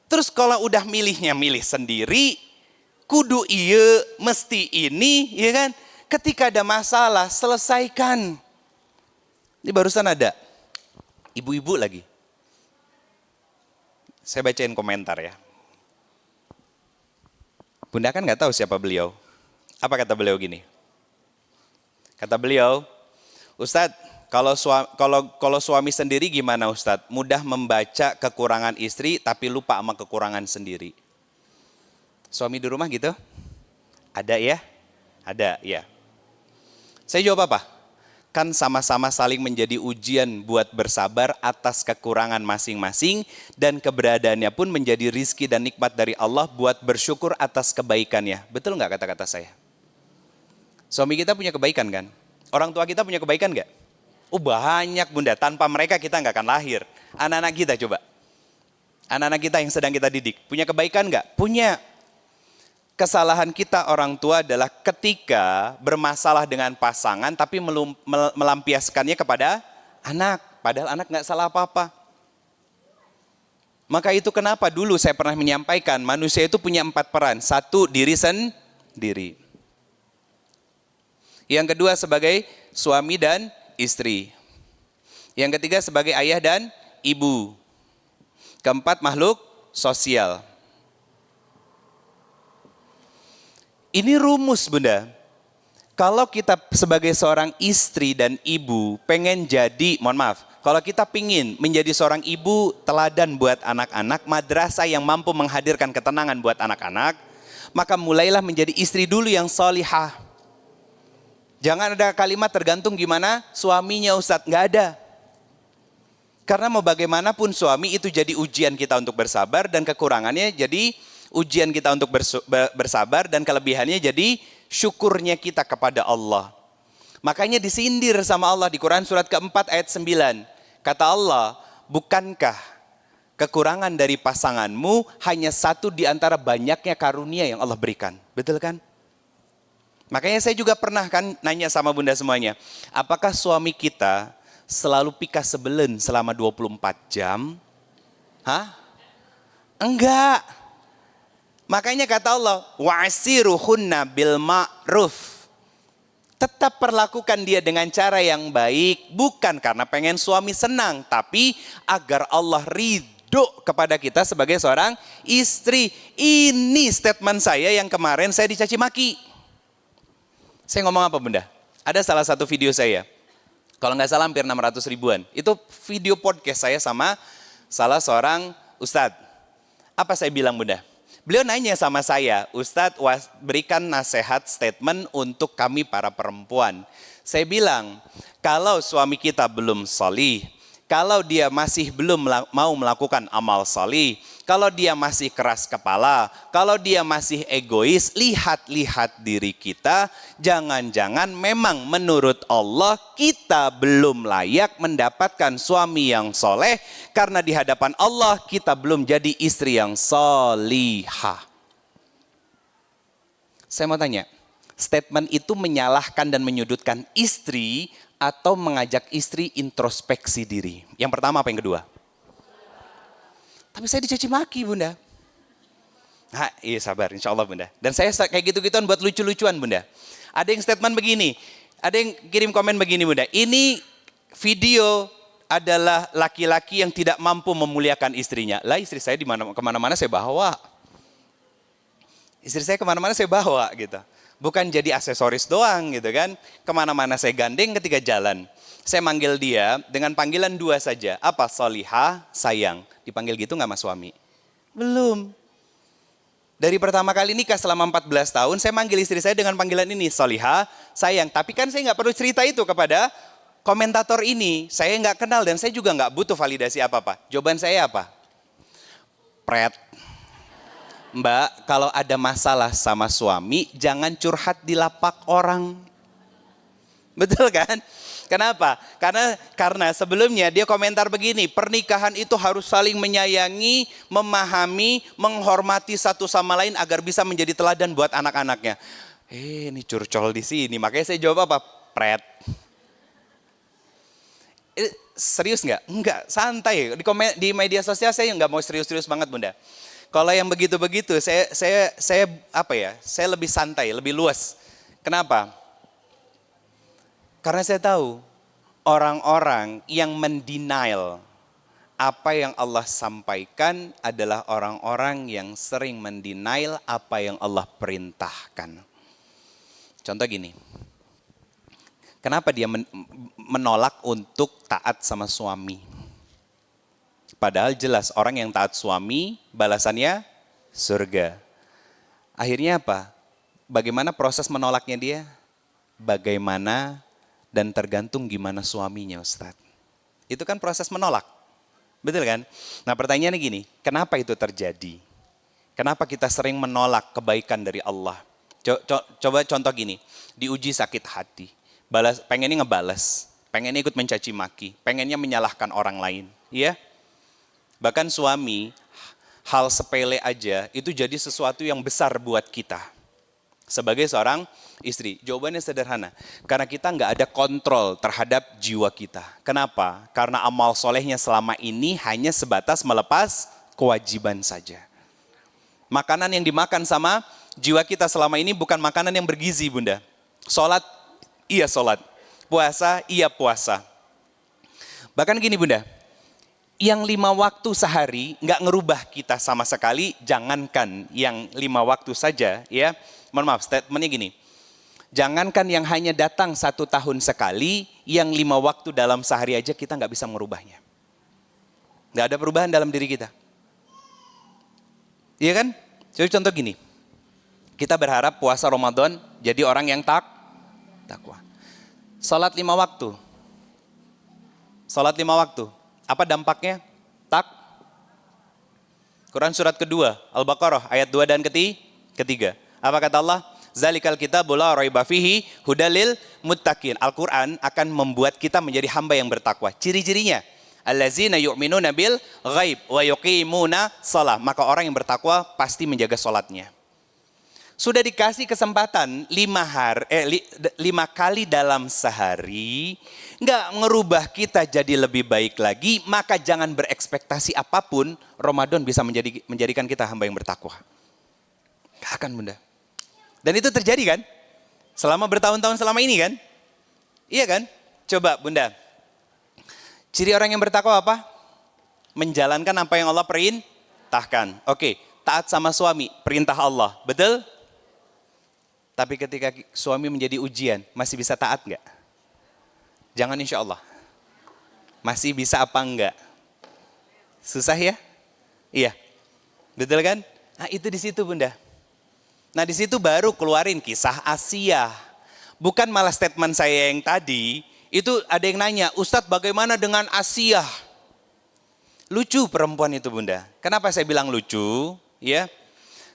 Terus kalau udah milihnya milih sendiri, kudu iya, mesti ini, ya kan? Ketika ada masalah, selesaikan. Ini barusan ada ibu-ibu lagi. Saya bacain komentar ya. Bunda kan nggak tahu siapa beliau. Apa kata beliau gini? Kata beliau, Ustadz, kalau suami sendiri gimana Ustadz? Mudah membaca kekurangan istri tapi lupa sama kekurangan sendiri. Suami di rumah gitu? Ada ya? Ada ya. Saya jawab apa? Kan sama-sama saling menjadi ujian buat bersabar atas kekurangan masing-masing, dan keberadaannya pun menjadi rizki dan nikmat dari Allah buat bersyukur atas kebaikannya. Betul nggak kata-kata saya? Suami kita punya kebaikan kan? Orang tua kita punya kebaikan nggak? Oh banyak Bunda, tanpa mereka kita nggak akan lahir. Anak-anak kita coba. Anak-anak kita yang sedang kita didik, punya kebaikan nggak? Punya. Kesalahan kita orang tua adalah ketika bermasalah dengan pasangan tapi melampiaskannya kepada anak. Padahal anak nggak salah apa-apa. Maka itu kenapa dulu saya pernah menyampaikan manusia itu punya 4 peran. 1, diri sendiri. Yang kedua sebagai suami dan istri. Yang ketiga sebagai ayah dan ibu. Keempat makhluk sosial. Ini rumus Bunda. Kalau kita sebagai seorang istri dan ibu pengen jadi, mohon maaf, kalau kita pingin menjadi seorang ibu teladan buat anak-anak, madrasah yang mampu menghadirkan ketenangan buat anak-anak, maka mulailah menjadi istri dulu yang solihah. Jangan ada kalimat tergantung gimana suaminya Ustadz, nggak ada. Karena mau bagaimanapun suami itu jadi ujian kita untuk bersabar dan kekurangannya jadi ujian kita untuk bersabar dan kelebihannya jadi syukurnya kita kepada Allah. Makanya disindir sama Allah di Quran surat keempat ayat 9. Kata Allah, bukankah kekurangan dari pasanganmu hanya satu di antara banyaknya karunia yang Allah berikan. Betul kan? Makanya saya juga pernah kan nanya sama Bunda semuanya. Apakah suami kita selalu pikas sebelen selama 24 jam? Hah? Enggak. Makanya kata Allah, wa'asiruhunna bil ma'ruf. Tetap perlakukan dia dengan cara yang baik, bukan karena pengen suami senang, tapi agar Allah ridho kepada kita sebagai seorang istri. Ini statement saya yang kemarin saya dicaci maki. Saya ngomong apa Bunda? Ada salah satu video saya, kalau nggak salah hampir 600 ribuan. Itu video podcast saya sama salah seorang ustadz. Apa saya bilang Bunda? Beliau nanya sama saya, Ustadz berikan nasihat statement untuk kami para perempuan. Saya bilang, kalau suami kita belum solih, kalau dia masih belum mau melakukan amal solih, kalau dia masih keras kepala, kalau dia masih egois, lihat-lihat diri kita, jangan-jangan memang menurut Allah kita belum layak mendapatkan suami yang soleh, karena di hadapan Allah kita belum jadi istri yang solihah. Saya mau tanya, statement itu menyalahkan dan menyudutkan istri atau mengajak istri introspeksi diri? Yang pertama apa yang kedua? Tapi saya dicaci maki Bunda. Nah, iya sabar insya Allah Bunda. Dan saya kayak gitu-gituan buat lucu-lucuan Bunda. Ada yang statement begini, ada yang kirim komen begini Bunda. Ini video adalah laki-laki yang tidak mampu memuliakan istrinya. Lah istri saya kemana-mana saya bawa. Istri saya kemana-mana saya bawa gitu. Bukan jadi aksesoris doang gitu kan. Kemana-mana saya gandeng ketika jalan. Saya manggil dia dengan panggilan 2 saja. Apa? Solihah, sayang. Dipanggil gitu gak mas suami? Belum. Dari pertama kali nikah selama 14 tahun, saya manggil istri saya dengan panggilan ini. Solihah, sayang. Tapi kan saya gak perlu cerita itu kepada komentator ini. Saya gak kenal dan saya juga gak butuh validasi apa-apa. Jawaban saya apa? Pret. Mbak, kalau ada masalah sama suami, jangan curhat di lapak orang. Betul kan? Kenapa? Karena sebelumnya dia komentar begini, pernikahan itu harus saling menyayangi, memahami, menghormati satu sama lain agar bisa menjadi teladan buat anak-anaknya. Ini curcol di sini, makanya saya jawab apa? Pret. Serius nggak? Enggak, santai. Di media sosial saya nggak mau serius-serius banget Bunda. Kalau yang begitu-begitu, saya lebih santai, lebih luas. Kenapa? Karena saya tahu orang-orang yang mendenial apa yang Allah sampaikan adalah orang-orang yang sering mendenial apa yang Allah perintahkan. Contoh gini, kenapa dia menolak untuk taat sama suami? Padahal jelas orang yang taat suami balasannya surga. Akhirnya apa? Bagaimana proses menolaknya dia? Bagaimana dan tergantung gimana suaminya Ustadz. Itu kan proses menolak. Betul kan? Nah pertanyaannya gini, kenapa itu terjadi? Kenapa kita sering menolak kebaikan dari Allah? Coba contoh gini, diuji sakit hati. Pengennya ngebales, pengennya ikut mencaci maki, pengennya menyalahkan orang lain. Iya? Bahkan suami hal sepele aja itu jadi sesuatu yang besar buat kita sebagai seorang istri? Jawabannya sederhana, karena kita nggak ada kontrol terhadap jiwa kita. Kenapa? Karena amal solehnya selama ini hanya sebatas melepas kewajiban saja. Makanan yang dimakan sama jiwa kita selama ini bukan makanan yang bergizi, Bunda. Sholat, iya sholat. Puasa, iya puasa. Bahkan gini, Bunda, yang 5 waktu sehari nggak ngerubah kita sama sekali, jangankan yang 5 waktu saja, ya. Mohon maaf, statementnya gini. Jangankan yang hanya datang 1 tahun sekali, yang 5 waktu dalam sehari aja kita nggak bisa merubahnya. Nggak ada perubahan dalam diri kita. Iya kan? Jadi contoh gini, kita berharap puasa Ramadan jadi orang yang takwa. Salat 5 waktu. Salat 5 waktu. Apa dampaknya? Quran surat kedua, Al-Baqarah ayat 2 dan ketiga. Apa kata Allah? Zalikal kitabul la raiba fihi hudalil muttaqin. Al-Quran akan membuat kita menjadi hamba yang bertakwa. Ciri-cirinya, allazina yu'minuna bil ghaib wa yuqimuna shalah. Maka orang yang bertakwa pasti menjaga salatnya. Sudah dikasih kesempatan 5 kali dalam sehari, nggak ngerubah kita jadi lebih baik lagi, maka jangan berekspektasi apapun Ramadan bisa menjadikan kita hamba yang bertakwa. Gak akan, Bunda. Dan itu terjadi kan? Selama bertahun-tahun selama ini kan? Iya kan? Coba Bunda, ciri orang yang bertakwa apa? Menjalankan apa yang Allah perintahkan. Oke, taat sama suami, perintah Allah, betul? Tapi ketika suami menjadi ujian, masih bisa taat nggak? Jangan insya Allah. Masih bisa apa enggak? Susah ya? Iya. Betul kan? Nah itu di situ, Bunda. Nah di situ baru keluarin kisah Asia. Bukan malah statement saya yang tadi. Itu ada yang nanya, Ustadz bagaimana dengan Asia? Lucu perempuan itu, Bunda. Kenapa saya bilang lucu? Ya.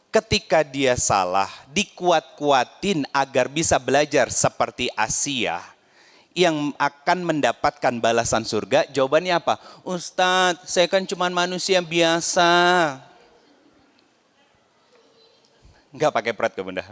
Ketika dia salah, dikuat-kuatin agar bisa belajar seperti Asia yang akan mendapatkan balasan surga. Jawabannya apa? Ustadz, saya kan cuma manusia biasa. Enggak pakai prat ke Bunda.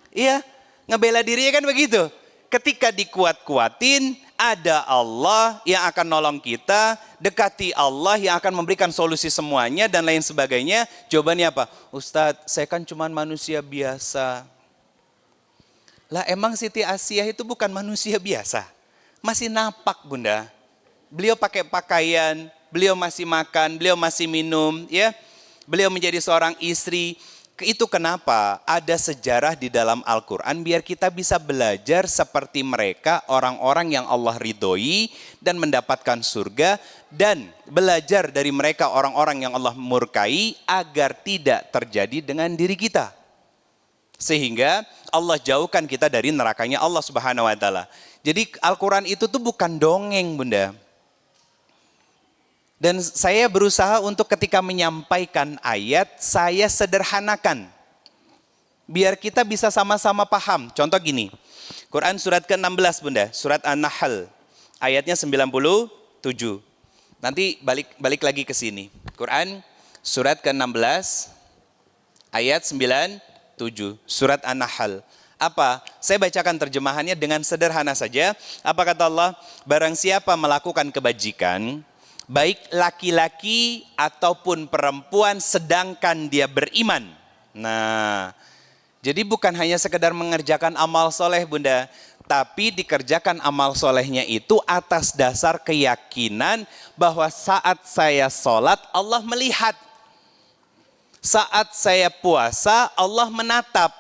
Iya, ngebela dirinya kan begitu. Ketika dikuat-kuatin, ada Allah yang akan nolong kita, dekati Allah yang akan memberikan solusi semuanya dan lain sebagainya. Jawabannya apa? Ustadz, saya kan cuma manusia biasa. Lah emang Siti Asiyah itu bukan manusia biasa. Masih napak, Bunda. Beliau pakai pakaian, beliau masih makan, beliau masih minum, ya. Beliau menjadi seorang istri. Itu kenapa ada sejarah di dalam Al-Quran biar kita bisa belajar seperti mereka, orang-orang yang Allah ridhoi dan mendapatkan surga, dan belajar dari mereka orang-orang yang Allah murkai agar tidak terjadi dengan diri kita. Sehingga Allah jauhkan kita dari nerakanya Allah Subhanahu wa taala. Jadi Al-Quran itu tuh bukan dongeng, Bunda. Dan saya berusaha untuk ketika menyampaikan ayat, saya sederhanakan. Biar kita bisa sama-sama paham. Contoh gini, Quran surat ke-16 Bunda, surat An-Nahl, ayatnya 97. Nanti balik lagi ke sini. Quran surat ke-16, ayat 97, surat An-Nahl. Apa? Saya bacakan terjemahannya dengan sederhana saja. Apa kata Allah? Barang siapa melakukan kebajikan, baik laki-laki ataupun perempuan sedangkan dia beriman. Nah, jadi bukan hanya sekedar mengerjakan amal soleh, Bunda. Tapi dikerjakan amal solehnya itu atas dasar keyakinan bahwa saat saya sholat Allah melihat. Saat saya puasa Allah menatap.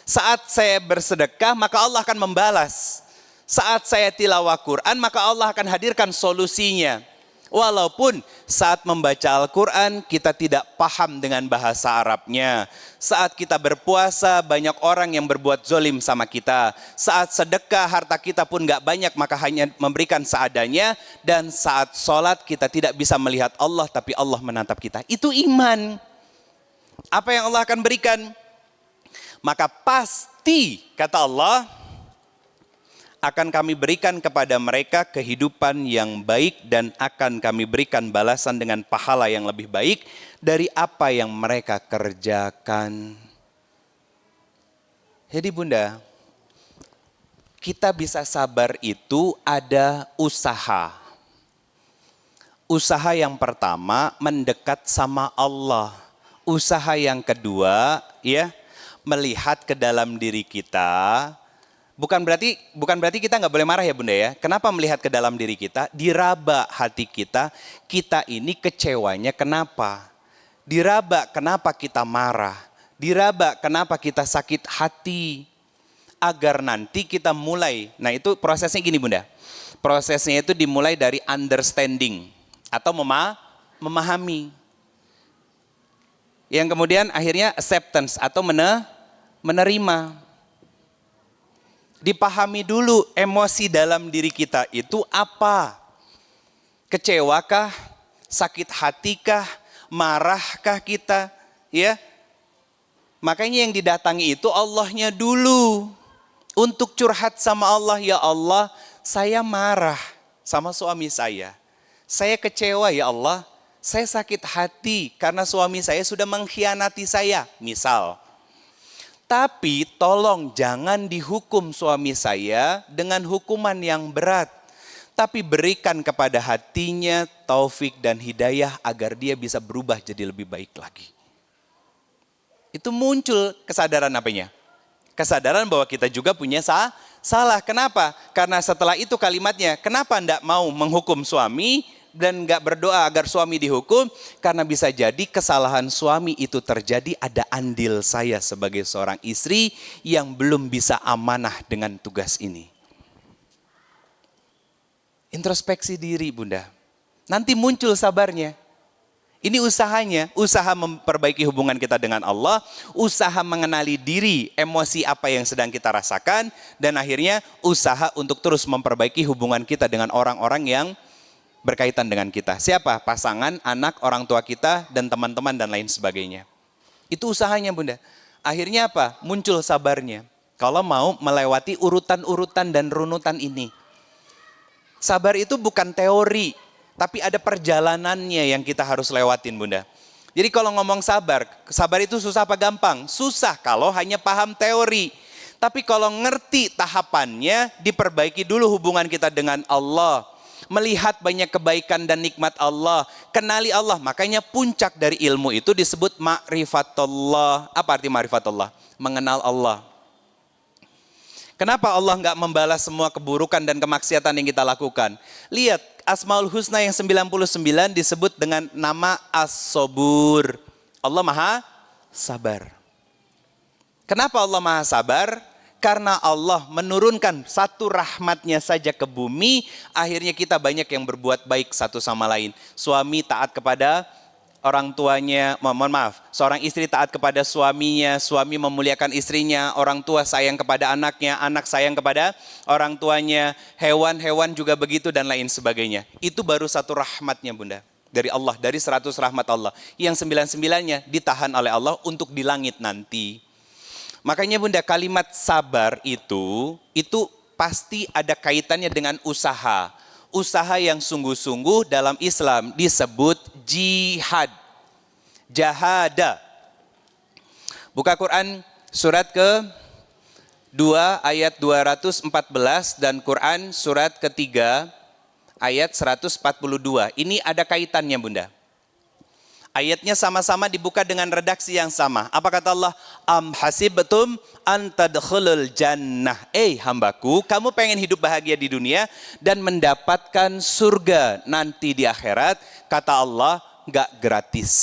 Saat saya bersedekah maka Allah akan membalas. Saat saya tilawah Quran maka Allah akan hadirkan solusinya. Walaupun saat membaca Al-Quran kita tidak paham dengan bahasa Arabnya. Saat kita berpuasa banyak orang yang berbuat zolim sama kita. Saat sedekah harta kita pun gak banyak maka hanya memberikan seadanya. Dan saat sholat kita tidak bisa melihat Allah tapi Allah menatap kita. Itu iman. Apa yang Allah akan berikan? Maka pasti kata Allah akan kami berikan kepada mereka kehidupan yang baik dan akan kami berikan balasan dengan pahala yang lebih baik dari apa yang mereka kerjakan. Jadi Bunda, kita bisa sabar itu ada usaha. Usaha yang pertama mendekat sama Allah. Usaha yang kedua ya melihat ke dalam diri kita. Bukan berarti kita nggak boleh marah ya Bunda ya. Kenapa melihat ke dalam diri kita? Diraba hati kita, kita ini kecewanya kenapa? Diraba kenapa kita marah? Diraba kenapa kita sakit hati? Agar nanti kita mulai, nah itu prosesnya gini Bunda. Prosesnya itu dimulai dari understanding atau memahami. Yang kemudian akhirnya acceptance atau menerima. Dipahami dulu emosi dalam diri kita itu apa? Kecewakah? Sakit hatikah? Marahkah kita? Ya. Makanya yang didatangi itu Allahnya dulu. Untuk curhat sama Allah, ya Allah, saya marah sama suami saya. Saya kecewa ya Allah, saya sakit hati karena suami saya sudah mengkhianati saya, misal. Tapi tolong jangan dihukum suami saya dengan hukuman yang berat. Tapi berikan kepada hatinya taufik dan hidayah agar dia bisa berubah jadi lebih baik lagi. Itu muncul kesadaran apanya? Kesadaran bahwa kita juga punya salah. Kenapa? Karena setelah itu kalimatnya, kenapa enggak mau menghukum suami? Dan gak berdoa agar suami dihukum, karena bisa jadi kesalahan suami itu terjadi ada andil saya sebagai seorang istri yang belum bisa amanah dengan tugas ini. Introspeksi diri Bunda, nanti muncul sabarnya. Ini usahanya, usaha memperbaiki hubungan kita dengan Allah, usaha mengenali diri, emosi apa yang sedang kita rasakan, dan akhirnya usaha untuk terus memperbaiki hubungan kita dengan orang-orang yang berkaitan dengan kita. Siapa? Pasangan, anak, orang tua kita, dan teman-teman dan lain sebagainya. Itu usahanya Bunda. Akhirnya apa? Muncul sabarnya. Kalau mau melewati urutan-urutan dan runutan ini. Sabar itu bukan teori, tapi ada perjalanannya yang kita harus lewatin Bunda. Jadi kalau ngomong sabar itu susah apa gampang? Susah kalau hanya paham teori. Tapi kalau ngerti tahapannya, diperbaiki dulu hubungan kita dengan Allah. Melihat banyak kebaikan dan nikmat Allah, kenali Allah. Makanya puncak dari ilmu itu disebut ma'rifatullah. Apa arti ma'rifatullah? Mengenal Allah. Kenapa Allah enggak membalas semua keburukan dan kemaksiatan yang kita lakukan? Lihat, Asmaul Husna yang 99 disebut dengan nama As-Sabur. Allah Maha Sabar. Kenapa Allah Maha Sabar? Karena Allah menurunkan satu rahmatnya saja ke bumi, akhirnya kita banyak yang berbuat baik satu sama lain. Suami taat kepada orang tuanya, seorang istri taat kepada suaminya, suami memuliakan istrinya, orang tua sayang kepada anaknya, anak sayang kepada orang tuanya, hewan-hewan juga begitu dan lain sebagainya. Itu baru satu rahmatnya Bunda. Dari Allah, dari 100 rahmat Allah. Yang 99-nya ditahan oleh Allah untuk di langit nanti. Makanya Bunda, kalimat sabar itu pasti ada kaitannya dengan usaha. Usaha yang sungguh-sungguh dalam Islam disebut jihad. Jahada. Buka Quran surat ke-2 ayat 214 dan Quran surat ke-3 ayat 142. Ini ada kaitannya Bunda. Ayatnya sama-sama dibuka dengan redaksi yang sama. Apa kata Allah? Am hasibtum an tadkhulul jannah. Hambaku, kamu pengen hidup bahagia di dunia dan mendapatkan surga nanti di akhirat. Kata Allah, enggak gratis.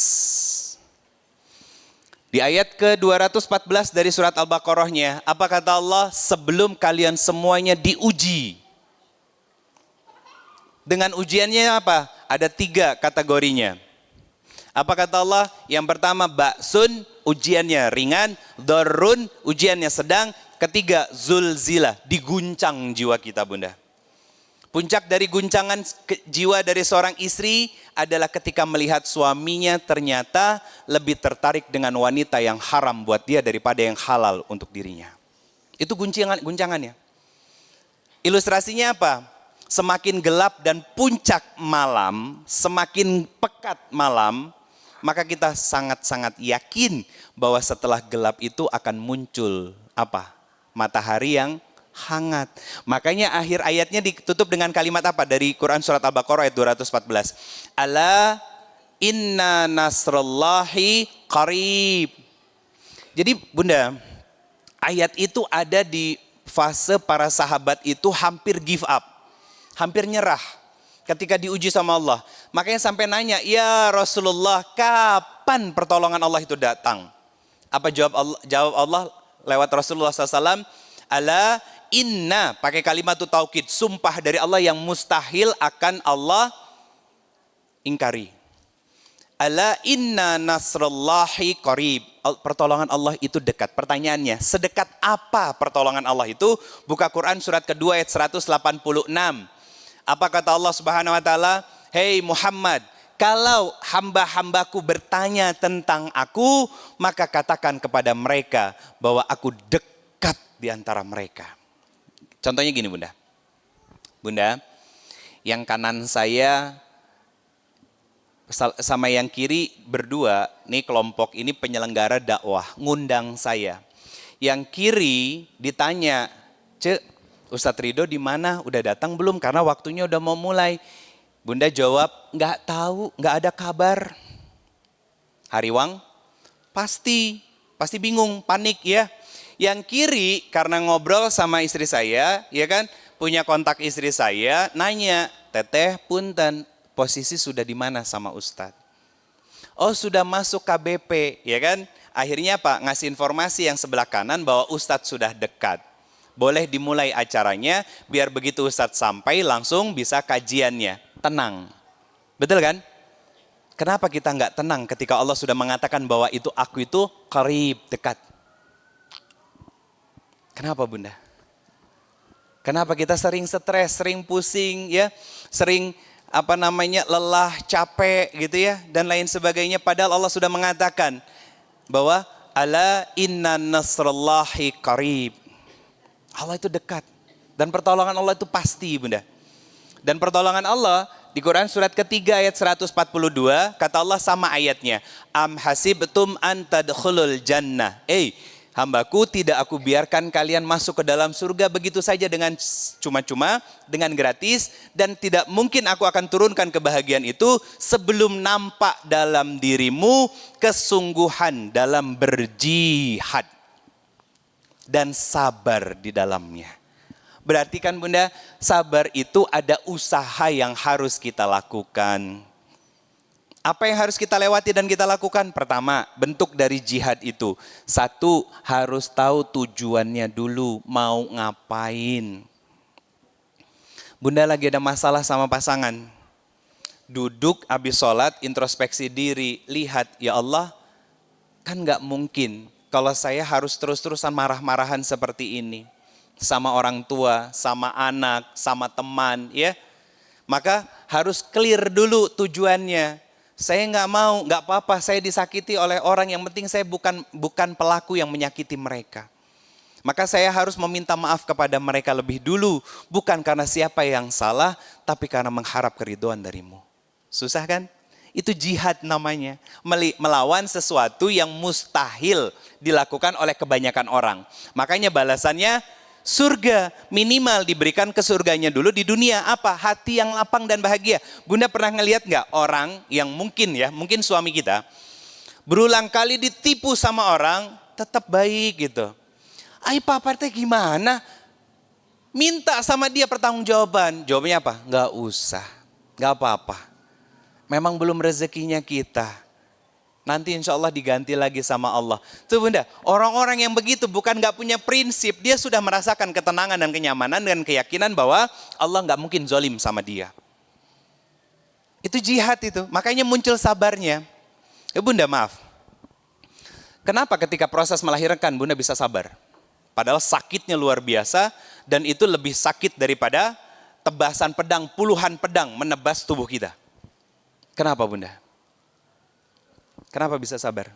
Di ayat ke-214 dari surat Al-Baqarahnya, apa kata Allah? Sebelum kalian semuanya diuji. Dengan ujiannya apa? Ada 3 kategorinya. Apa kata Allah? Yang pertama ba'sun, ujiannya ringan. Darrun, ujiannya sedang. Ketiga zulzilah, diguncang jiwa kita Bunda. Puncak dari guncangan jiwa dari seorang istri adalah ketika melihat suaminya ternyata lebih tertarik dengan wanita yang haram buat dia daripada yang halal untuk dirinya. Itu guncangannya. Ilustrasinya apa? Semakin gelap dan puncak malam, semakin pekat malam, maka kita sangat-sangat yakin bahwa setelah gelap itu akan muncul apa? Matahari yang hangat. Makanya akhir ayatnya ditutup dengan kalimat apa? Dari Quran surat Al-Baqarah ayat 214. Ala inna nasrallahi qarib. Jadi Bunda, ayat itu ada di fase para sahabat itu hampir give up, hampir nyerah ketika diuji sama Allah. Makanya sampai nanya, ya Rasulullah, kapan pertolongan Allah itu datang? Apa jawab Allah lewat Rasulullah SAW? Ala inna, pakai kalimat taukid, sumpah dari Allah yang mustahil akan Allah ingkari. Ala inna nasrallahi qarib. Pertolongan Allah itu dekat. Pertanyaannya, sedekat apa pertolongan Allah itu? Buka Quran surat kedua ayat 186. Apa kata Allah Subhanahu wa taala? Hei Muhammad, kalau hamba-hambaku bertanya tentang aku, maka katakan kepada mereka bahwa aku dekat di antara mereka. Contohnya gini Bunda. Bunda, yang kanan saya sama yang kiri berdua, nih kelompok ini penyelenggara dakwah, ngundang saya. Yang kiri ditanya, Cek, Ustadz Ridho di mana? Udah datang belum? Karena waktunya udah mau mulai. Bunda jawab, nggak tahu, nggak ada kabar. Hariwang, pasti bingung, panik ya. Yang kiri karena ngobrol sama istri saya, ya kan, punya kontak istri saya, nanya, Teteh punten, posisi sudah di mana sama Ustadz? Oh sudah masuk KBP, ya kan? Akhirnya apa? Ngasih informasi yang sebelah kanan bahwa Ustadz sudah dekat. Boleh dimulai acaranya, biar begitu Ustadz sampai langsung bisa kajiannya. Tenang. Betul kan? Kenapa kita nggak tenang ketika Allah sudah mengatakan bahwa itu aku itu qarib, dekat? Kenapa Bunda? Kenapa kita sering stres, sering pusing, ya, sering lelah, capek gitu ya, dan lain sebagainya. Padahal Allah sudah mengatakan bahwa ala inna nasrallahi qarib. Allah itu dekat. Dan pertolongan Allah itu pasti Bunda. Dan pertolongan Allah di Quran surat ketiga ayat 142, kata Allah sama ayatnya. Am hasibtum an tadkhulul jannah. Hambaku, tidak aku biarkan kalian masuk ke dalam surga begitu saja dengan cuma-cuma, dengan gratis, dan tidak mungkin aku akan turunkan kebahagiaan itu sebelum nampak dalam dirimu kesungguhan dalam berjihad dan sabar di dalamnya. Berarti kan Bunda, sabar itu ada usaha yang harus kita lakukan. Apa yang harus kita lewati dan kita lakukan? Pertama, bentuk dari jihad itu. Satu, harus tahu tujuannya dulu, mau ngapain. Bunda lagi ada masalah sama pasangan. Duduk habis sholat, introspeksi diri. Lihat, ya Allah, kan gak mungkin kalau saya harus terus-terusan marah-marahan seperti ini. Sama orang tua, sama anak, sama teman, ya. Maka harus clear dulu tujuannya. Saya nggak mau, nggak apa-apa saya disakiti oleh orang, yang penting saya bukan pelaku yang menyakiti mereka. Maka saya harus meminta maaf kepada mereka lebih dulu, bukan karena siapa yang salah, tapi karena mengharap keridhaan darimu. Susah kan? Itu jihad namanya, melawan sesuatu yang mustahil dilakukan oleh kebanyakan orang. Makanya balasannya surga, minimal diberikan ke surganya dulu di dunia. Apa? Hati yang lapang dan bahagia. Bunda pernah ngelihat nggak orang yang mungkin suami kita berulang kali ditipu sama orang, tetap baik gitu. Papa teh gimana? Minta sama dia pertanggungjawaban. Jawabnya apa? Nggak usah, nggak apa-apa. Memang belum rezekinya kita. Nanti insya Allah diganti lagi sama Allah. Tuh Bunda, orang-orang yang begitu bukan gak punya prinsip. Dia sudah merasakan ketenangan dan kenyamanan dan keyakinan bahwa Allah gak mungkin zolim sama dia. Itu jihad itu, makanya muncul sabarnya. Bunda maaf. Kenapa ketika proses melahirkan Bunda bisa sabar? Padahal sakitnya luar biasa dan itu lebih sakit daripada tebasan pedang, puluhan pedang menebas tubuh kita. Kenapa Bunda? Kenapa bisa sabar?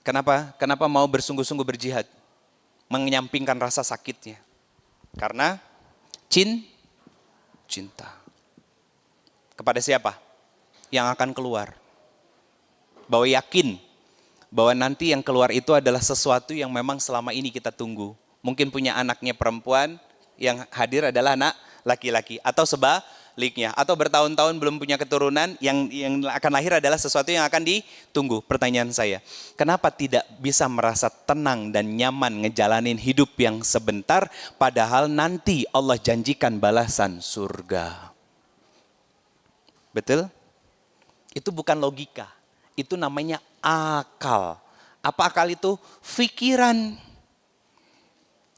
Kenapa mau bersungguh-sungguh berjihad? Menyampingkan rasa sakitnya. Karena cinta. Kepada siapa? Yang akan keluar. Bahwa yakin bahwa nanti yang keluar itu adalah sesuatu yang memang selama ini kita tunggu. Mungkin punya anaknya perempuan, yang hadir adalah anak laki-laki. Atau sebaliknya. Atau bertahun-tahun belum punya keturunan, yang akan lahir adalah sesuatu yang akan ditunggu. Pertanyaan saya, kenapa tidak bisa merasa tenang dan nyaman ngejalanin hidup yang sebentar, padahal nanti Allah janjikan balasan surga? Betul? Itu bukan logika. Itu namanya akal. Apa akal itu? Pikiran.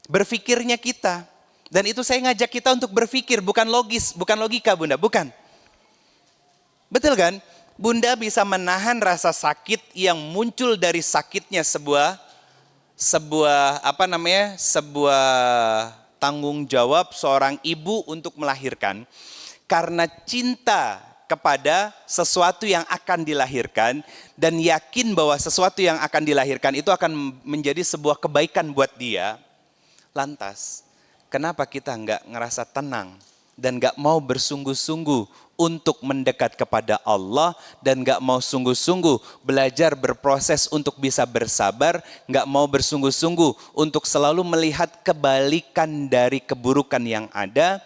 Berpikirnya kita. Dan itu saya ngajak kita untuk berpikir, bukan logis, bukan logika Bunda, bukan. Betul kan? Bunda bisa menahan rasa sakit yang muncul dari sakitnya sebuah tanggung jawab seorang ibu untuk melahirkan, karena cinta kepada sesuatu yang akan dilahirkan dan yakin bahwa sesuatu yang akan dilahirkan itu akan menjadi sebuah kebaikan buat dia. Lantas, kenapa kita nggak ngerasa tenang dan nggak mau bersungguh-sungguh untuk mendekat kepada Allah, dan nggak mau sungguh-sungguh belajar berproses untuk bisa bersabar, nggak mau bersungguh-sungguh untuk selalu melihat kebalikan dari keburukan yang ada,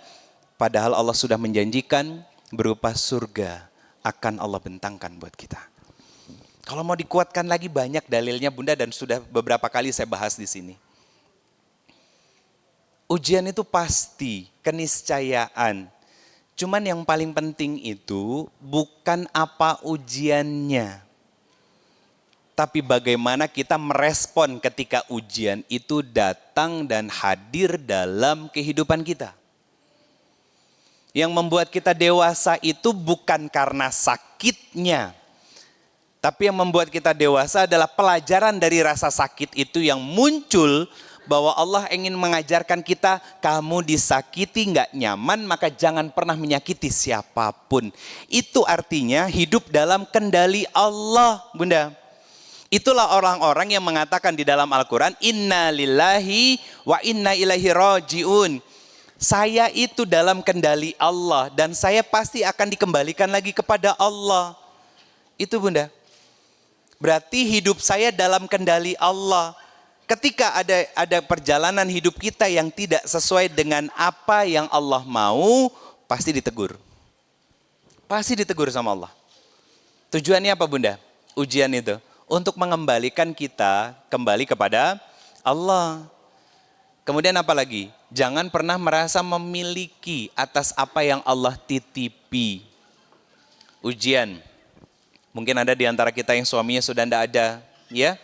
padahal Allah sudah menjanjikan berupa surga akan Allah bentangkan buat kita. Kalau mau dikuatkan lagi banyak dalilnya Bunda, dan sudah beberapa kali saya bahas di sini. Ujian itu pasti, keniscayaan. Cuman yang paling penting itu bukan apa ujiannya, tapi bagaimana kita merespon ketika ujian itu datang dan hadir dalam kehidupan kita. Yang membuat kita dewasa itu bukan karena sakitnya, tapi yang membuat kita dewasa adalah pelajaran dari rasa sakit itu yang muncul, bahwa Allah ingin mengajarkan kita, kamu disakiti nggak nyaman, maka jangan pernah menyakiti siapapun. Itu artinya hidup dalam kendali Allah, Bunda. Itulah orang-orang yang mengatakan di dalam Al-Quran, inna lillahi wa inna ilaihi raji'un. Saya itu dalam kendali Allah dan saya pasti akan dikembalikan lagi kepada Allah. Itu Bunda. Berarti hidup saya dalam kendali Allah. Ketika ada perjalanan hidup kita yang tidak sesuai dengan apa yang Allah mau, pasti ditegur. Pasti ditegur sama Allah. Tujuannya apa Bunda? Ujian itu untuk mengembalikan kita kembali kepada Allah. Kemudian apa lagi? Jangan pernah merasa memiliki atas apa yang Allah titipi. Ujian. Mungkin ada di antara kita yang suaminya sudah tidak ada, ya.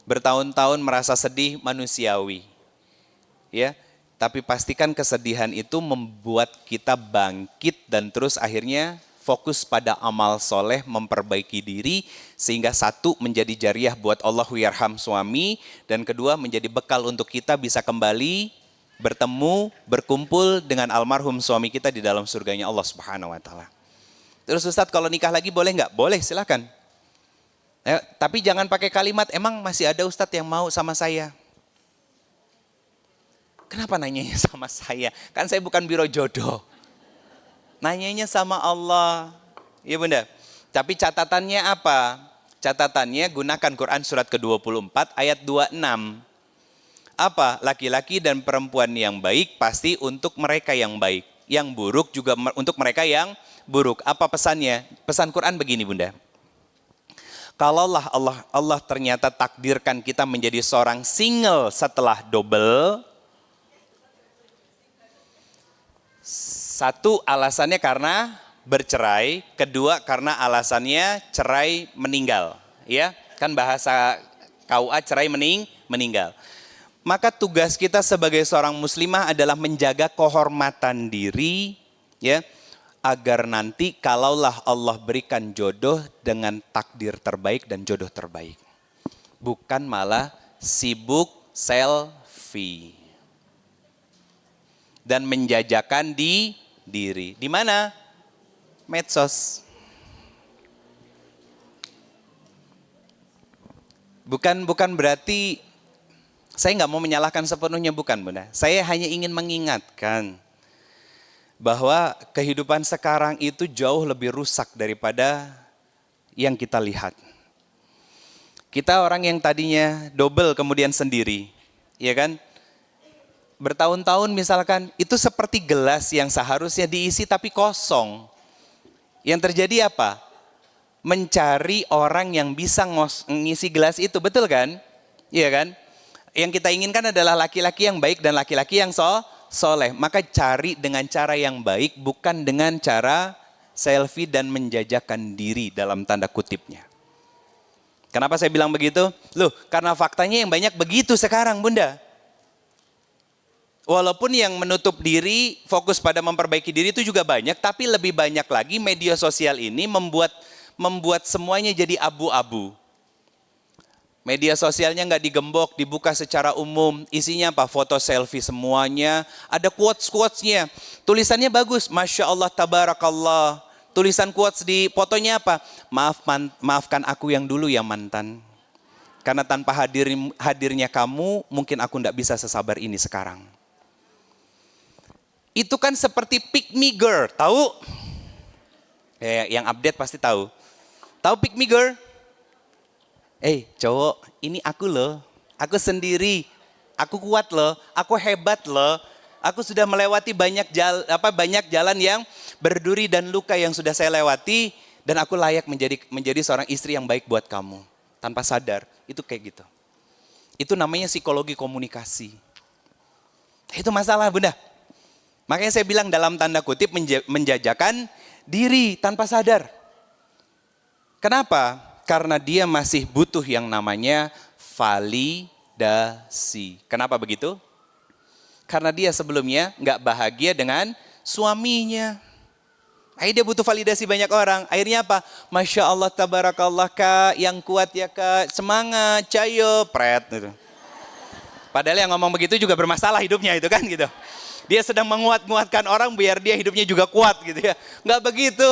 Bertahun-tahun merasa sedih, manusiawi. Ya. Tapi pastikan kesedihan itu membuat kita bangkit dan terus akhirnya fokus pada amal soleh, memperbaiki diri, sehingga satu menjadi jariah buat Allahu yarham suami, dan kedua menjadi bekal untuk kita bisa kembali bertemu, berkumpul dengan almarhum suami kita di dalam surganya Allah Subhanahu wa Ta'ala. Terus Ustadz, kalau nikah lagi boleh nggak? Boleh, silakan. Tapi jangan pakai kalimat, emang masih ada Ustadz yang mau sama saya. Kenapa nanyanya sama saya? Kan saya bukan biro jodoh. Nanyanya sama Allah. Ya Bunda. Tapi catatannya apa? Catatannya gunakan Quran surat ke-24 ayat 26. Apa? Laki-laki dan perempuan yang baik pasti untuk mereka yang baik. Yang buruk juga untuk mereka yang buruk. Apa pesannya? Pesan Quran begini Bunda. Kalaulah Allah ternyata takdirkan kita menjadi seorang single setelah double. Satu, alasannya karena bercerai. Kedua, karena alasannya cerai meninggal. Ya, kan bahasa KUA cerai meninggal. Maka tugas kita sebagai seorang muslimah adalah menjaga kehormatan diri, ya, agar nanti kalaulah Allah berikan jodoh dengan takdir terbaik dan jodoh terbaik. Bukan malah sibuk selfie dan menjajakan diri. Di mana? Medsos. Bukan berarti Saya nggak mau menyalahkan sepenuhnya, bukan Bunda. Saya hanya ingin mengingatkan bahwa kehidupan sekarang itu jauh lebih rusak daripada yang kita lihat. Kita orang yang tadinya double kemudian sendiri, ya kan? Bertahun-tahun misalkan, itu seperti gelas yang seharusnya diisi tapi kosong. Yang terjadi apa? Mencari orang yang bisa ngisi gelas itu, betul kan? Iya kan? Yang kita inginkan adalah laki-laki yang baik dan laki-laki yang soleh. Maka cari dengan cara yang baik, bukan dengan cara selfie dan menjajakan diri dalam tanda kutipnya. Kenapa saya bilang begitu? Loh, karena faktanya yang banyak begitu sekarang, Bunda. Walaupun yang menutup diri, fokus pada memperbaiki diri itu juga banyak, tapi lebih banyak lagi media sosial ini membuat semuanya jadi abu-abu. Media sosialnya nggak digembok, dibuka secara umum. Isinya apa? Foto selfie semuanya. Ada quotes-quotesnya. Tulisannya bagus. Masya Allah, tabarakallah. Tulisan quotes di fotonya apa? Maafkan aku yang dulu ya mantan. Karena tanpa hadirnya kamu, mungkin aku nggak bisa sesabar ini sekarang. Itu kan seperti pick me girl. Tahu? Yang update pasti tahu. Tahu pick me girl? Cowok, ini aku loh, aku sendiri, aku kuat loh, aku hebat loh, aku sudah melewati banyak jalan yang berduri dan luka yang sudah saya lewati, dan aku layak menjadi seorang istri yang baik buat kamu. Tanpa sadar, itu kayak gitu. Itu namanya psikologi komunikasi. Itu masalah, Bunda. Makanya saya bilang dalam tanda kutip menjajakan diri tanpa sadar. Kenapa? Karena dia masih butuh yang namanya validasi. Kenapa begitu? Karena dia sebelumnya nggak bahagia dengan suaminya. Akhirnya dia butuh validasi banyak orang. Akhirnya apa? Masya Allah, tabarakallah kak, yang kuat ya kak, semangat, cayo, pret. Gitu. Padahal yang ngomong begitu juga bermasalah hidupnya itu kan gitu. Dia sedang menguatkan orang biar dia hidupnya juga kuat gitu ya. Nggak begitu.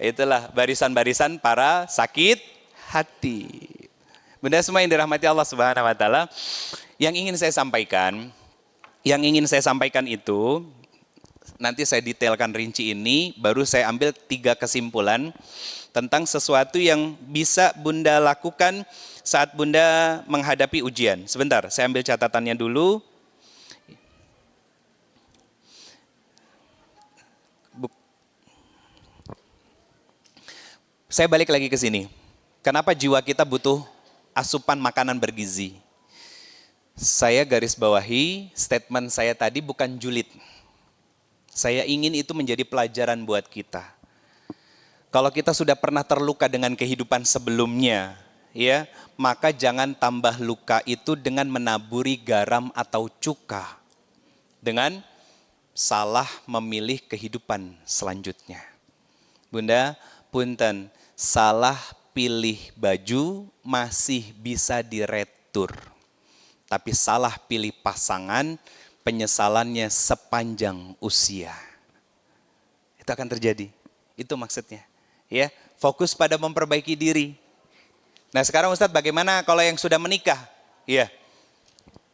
Itulah barisan-barisan para sakit hati. Bunda semua yang dirahmati Allah Subhanahu wa taala, yang ingin saya sampaikan itu nanti saya detailkan rinci ini, baru saya ambil 3 kesimpulan tentang sesuatu yang bisa Bunda lakukan saat Bunda menghadapi ujian. Sebentar, saya ambil catatannya dulu. Saya balik lagi ke sini. Kenapa jiwa kita butuh asupan makanan bergizi? Saya garis bawahi statement saya tadi bukan julid. Saya ingin itu menjadi pelajaran buat kita. Kalau kita sudah pernah terluka dengan kehidupan sebelumnya, ya, maka jangan tambah luka itu dengan menaburi garam atau cuka. Dengan salah memilih kehidupan selanjutnya. Bunda, punten. Salah pilih baju masih bisa diretur. Tapi salah pilih pasangan, penyesalannya sepanjang usia. Itu akan terjadi. Itu maksudnya. Ya, fokus pada memperbaiki diri. Nah sekarang Ustadz, bagaimana kalau yang sudah menikah? Ya,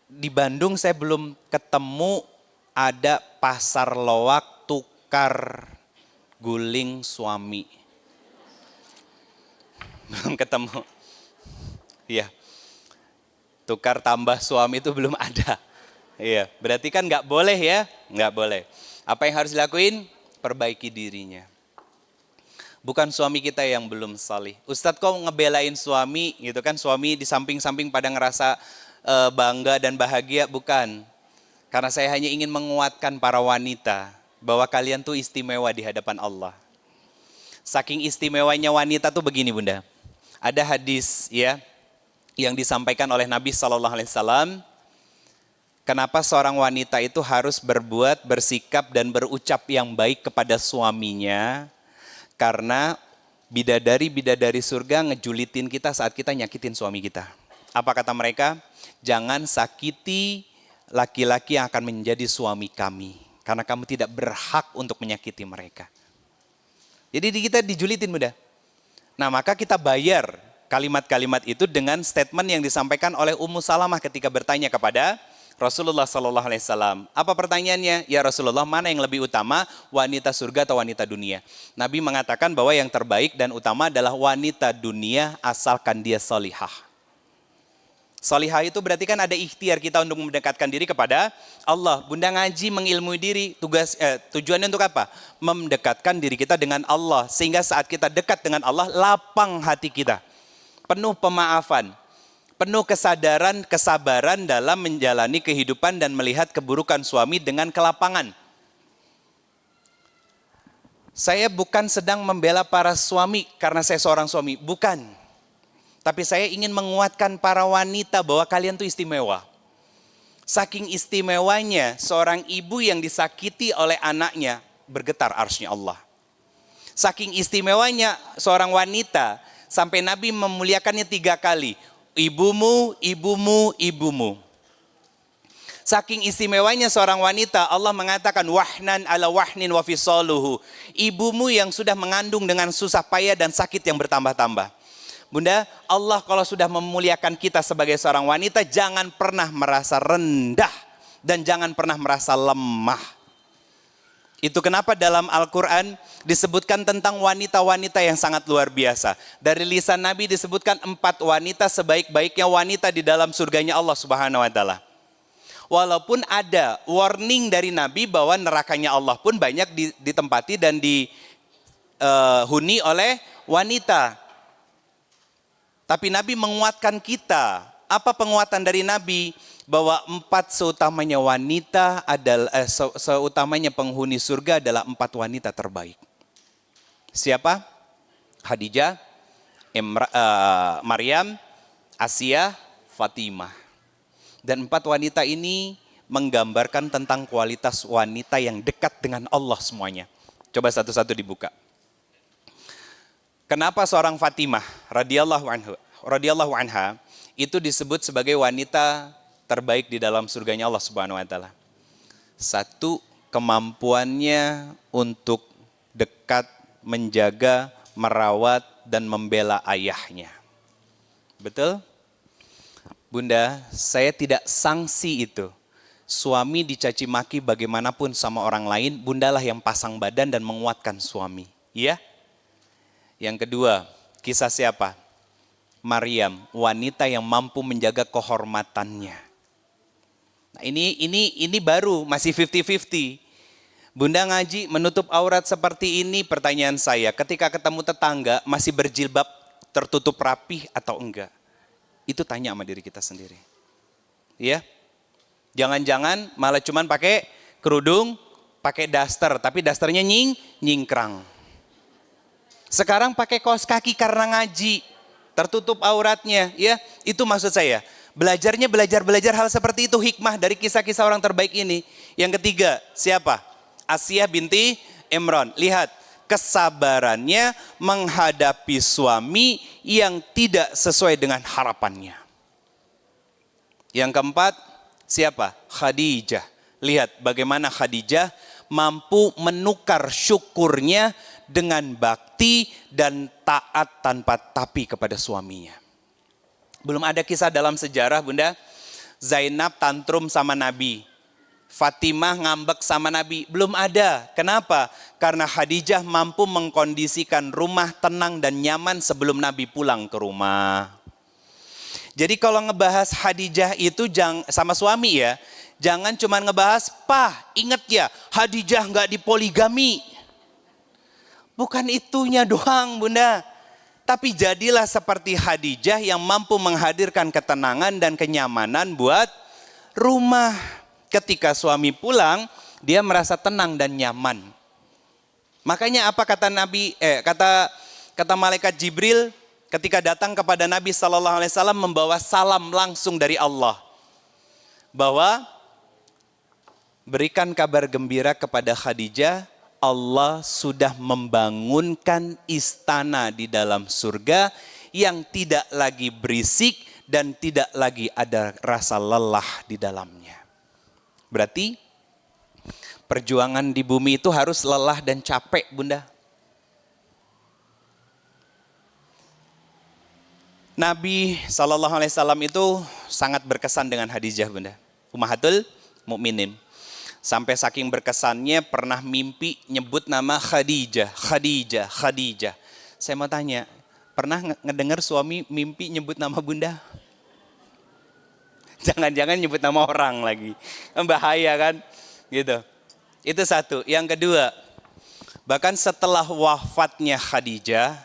di Bandung saya belum ketemu ada pasar loak tukar guling suami. Belum ketemu. Iya. Tukar tambah suami itu belum ada. Iya, berarti kan nggak boleh ya? Nggak boleh. Apa yang harus dilakuin? Perbaiki dirinya. Bukan suami kita yang belum salih. Ustadz kok ngebelain suami gitu kan? Suami di samping-samping pada ngerasa bangga dan bahagia, bukan. Karena saya hanya ingin menguatkan para wanita bahwa kalian tuh istimewa di hadapan Allah. Saking istimewanya wanita tuh begini Bunda. Ada hadis ya yang disampaikan oleh Nabi SAW. Kenapa seorang wanita itu harus berbuat, bersikap dan berucap yang baik kepada suaminya? Karena bidadari-bidadari surga ngejulitin kita saat kita nyakitin suami kita. Apa kata mereka? Jangan sakiti laki-laki yang akan menjadi suami kami. Karena kamu tidak berhak untuk menyakiti mereka. Jadi kita dijulitin Bunda. Nah maka kita bayar kalimat-kalimat itu dengan statement yang disampaikan oleh Ummu Salamah ketika bertanya kepada Rasulullah Sallallahu Alaihi Wasallam. Apa pertanyaannya? Ya Rasulullah, mana yang lebih utama, wanita surga atau wanita dunia? Nabi mengatakan bahwa yang terbaik dan utama adalah wanita dunia asalkan dia salihah. Salihah itu berarti kan ada ikhtiar kita untuk mendekatkan diri kepada Allah. Bunda ngaji mengilmui diri, tujuannya untuk apa? Mendekatkan diri kita dengan Allah. Sehingga saat kita dekat dengan Allah, lapang hati kita. Penuh pemaafan, penuh kesadaran, kesabaran dalam menjalani kehidupan dan melihat keburukan suami dengan kelapangan. Saya bukan sedang membela para suami karena saya seorang suami, bukan. Tapi saya ingin menguatkan para wanita bahwa kalian tuh istimewa. Saking istimewanya seorang ibu yang disakiti oleh anaknya, bergetar arsy-Nya Allah. Saking istimewanya seorang wanita, sampai Nabi memuliakannya 3 kali. Ibumu, ibumu, ibumu. Saking istimewanya seorang wanita, Allah mengatakan wahnan ala wahnin wa fisaluhu. Ibumu yang sudah mengandung dengan susah payah dan sakit yang bertambah-tambah. Bunda, Allah kalau sudah memuliakan kita sebagai seorang wanita, jangan pernah merasa rendah dan jangan pernah merasa lemah. Itu kenapa dalam Al-Quran disebutkan tentang wanita-wanita yang sangat luar biasa. Dari lisan Nabi disebutkan 4 wanita sebaik-baiknya wanita di dalam surganya Allah Subhanahu wa Ta'ala. Walaupun ada warning dari Nabi bahwa nerakanya Allah pun banyak ditempati dan dihuni oleh wanita. Tapi Nabi menguatkan kita. Apa penguatan dari Nabi? Bahwa 4 seutamanya wanita adalah seutamanya penghuni surga adalah 4 wanita terbaik. Siapa? Khadijah, Maryam, Asia, Fatimah. Dan 4 wanita ini menggambarkan tentang kualitas wanita yang dekat dengan Allah semuanya. Coba satu-satu dibuka. Kenapa seorang Fatimah radhiyallahu anha itu disebut sebagai wanita terbaik di dalam surganya Allah Subhanahu wa Ta'ala? 1, kemampuannya untuk dekat, menjaga, merawat dan membela ayahnya. Betul? Bunda, saya tidak sanksi itu. Suami dicaci maki bagaimanapun sama orang lain, bundalah yang pasang badan dan menguatkan suami. Iya? Yang kedua, kisah siapa? Maryam, wanita yang mampu menjaga kehormatannya. Nah, ini baru masih 50-50. Bunda ngaji menutup aurat seperti ini, pertanyaan saya, ketika ketemu tetangga masih berjilbab tertutup rapih atau enggak? Itu tanya sama diri kita sendiri. Ya? Jangan-jangan malah cuman pakai kerudung, pakai daster, tapi dasternya nyingkrang. Sekarang pakai kaos kaki karena ngaji, tertutup auratnya, ya. Itu maksud saya. Belajar hal seperti itu, hikmah dari kisah-kisah orang terbaik ini. Yang ketiga, siapa? Asiyah binti Imran. Lihat, kesabarannya menghadapi suami yang tidak sesuai dengan harapannya. Yang keempat, siapa? Khadijah. Lihat bagaimana Khadijah mampu menukar syukurnya dengan bakti dan taat tanpa tapi kepada suaminya. Belum ada kisah dalam sejarah, Bunda, Zainab tantrum sama Nabi, Fatimah ngambek sama Nabi. Belum ada. Kenapa? Karena Khadijah mampu mengkondisikan rumah tenang dan nyaman sebelum Nabi pulang ke rumah. Jadi kalau ngebahas Khadijah itu sama suami ya, jangan cuma ngebahas, ingat ya Khadijah nggak dipoligami. Bukan itunya doang, Bunda. Tapi jadilah seperti Khadijah yang mampu menghadirkan ketenangan dan kenyamanan buat rumah. Ketika suami pulang, dia merasa tenang dan nyaman. Makanya apa kata Nabi? Kata malaikat Jibril ketika datang kepada Nabi Sallallahu Alaihi Wasallam membawa salam langsung dari Allah, bahwa berikan kabar gembira kepada Khadijah, Allah sudah membangunkan istana di dalam surga yang tidak lagi berisik dan tidak lagi ada rasa lelah di dalamnya. Berarti perjuangan di bumi itu harus lelah dan capek, Bunda. Nabi SAW itu sangat berkesan dengan Khadijah, Bunda. Ummahatul Mukminin. Sampai saking berkesannya pernah mimpi nyebut nama Khadijah, Khadijah, Khadijah. Saya mau tanya, pernah ngedengar suami mimpi nyebut nama Bunda? Jangan-jangan nyebut nama orang lagi. Bahaya kan? Gitu. Itu satu. Yang kedua, bahkan setelah wafatnya Khadijah,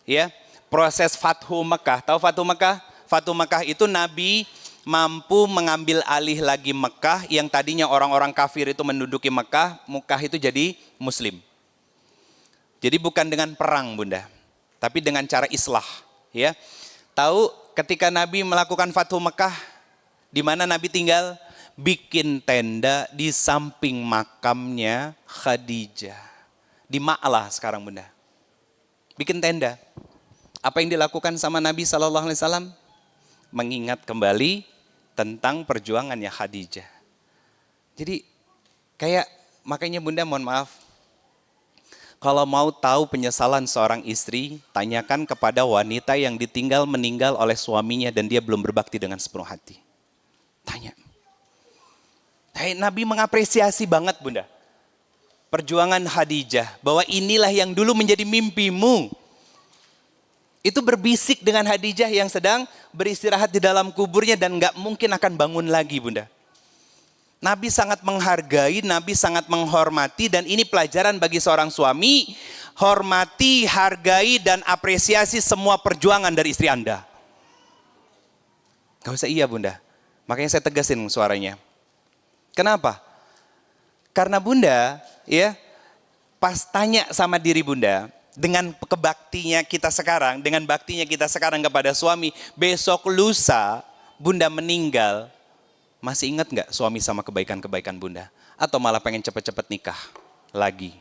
ya, proses Fathu Mekah. Tahu Fathu Mekah? Fathu Mekah itu Nabi mampu mengambil alih lagi Mekah yang tadinya orang-orang kafir itu menduduki Mekah, Mekah itu jadi Muslim. Jadi bukan dengan perang, Bunda, tapi dengan cara islah. Ya, tahu ketika Nabi melakukan Fathu Mekah, di mana Nabi tinggal? Bikin tenda di samping makamnya Khadijah. Di Ma'lah sekarang, Bunda. Bikin tenda. Apa yang dilakukan sama Nabi SAW? Mengingat kembali tentang perjuangannya Khadijah. Jadi kayak makanya Bunda mohon maaf. Kalau mau tahu penyesalan seorang istri, tanyakan kepada wanita yang ditinggal meninggal oleh suaminya dan dia belum berbakti dengan sepenuh hati. Tanya. Nabi mengapresiasi banget, Bunda, perjuangan Khadijah, bahwa inilah yang dulu menjadi mimpimu. Itu berbisik dengan Khadijah yang sedang beristirahat di dalam kuburnya dan gak mungkin akan bangun lagi, Bunda. Nabi sangat menghargai, Nabi sangat menghormati, dan ini pelajaran bagi seorang suami. Hormati, hargai, dan apresiasi semua perjuangan dari istri Anda. Gak usah iya, Bunda. Makanya saya tegasin suaranya. Kenapa? Karena Bunda, ya, pas tanya sama diri Bunda, dengan kebaktinya kita sekarang, dengan baktinya kita sekarang kepada suami, besok lusa Bunda meninggal, masih ingat gak suami sama kebaikan-kebaikan Bunda? Atau malah pengen cepet-cepet nikah lagi?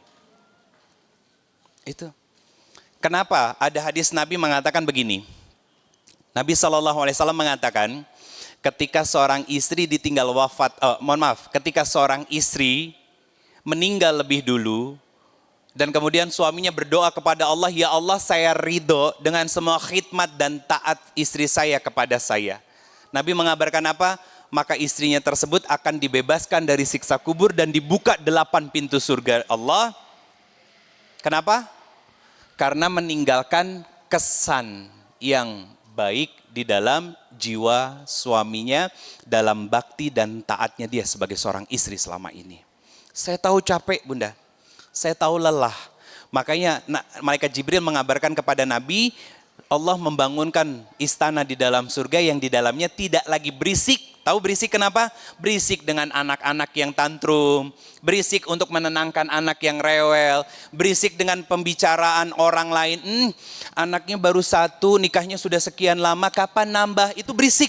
Itu. Kenapa? Ada hadis Nabi mengatakan begini. Nabi SAW mengatakan, ketika seorang istri ditinggal wafat, ketika seorang istri meninggal lebih dulu, dan kemudian suaminya berdoa kepada Allah, ya Allah saya ridho dengan semua khidmat dan taat istri saya kepada saya. Nabi mengabarkan apa? Maka istrinya tersebut akan dibebaskan dari siksa kubur dan dibuka 8 pintu surga Allah. Kenapa? Karena meninggalkan kesan yang baik di dalam jiwa suaminya, dalam bakti dan taatnya dia sebagai seorang istri selama ini. Saya tahu capek, Bunda. Saya tahu lelah. Makanya malaikat Jibril mengabarkan kepada Nabi, Allah membangunkan istana di dalam surga yang di dalamnya tidak lagi berisik. Tahu berisik kenapa? Berisik dengan anak-anak yang tantrum, berisik untuk menenangkan anak yang rewel, berisik dengan pembicaraan orang lain. Anaknya baru 1, nikahnya sudah sekian lama, kapan nambah? Itu berisik.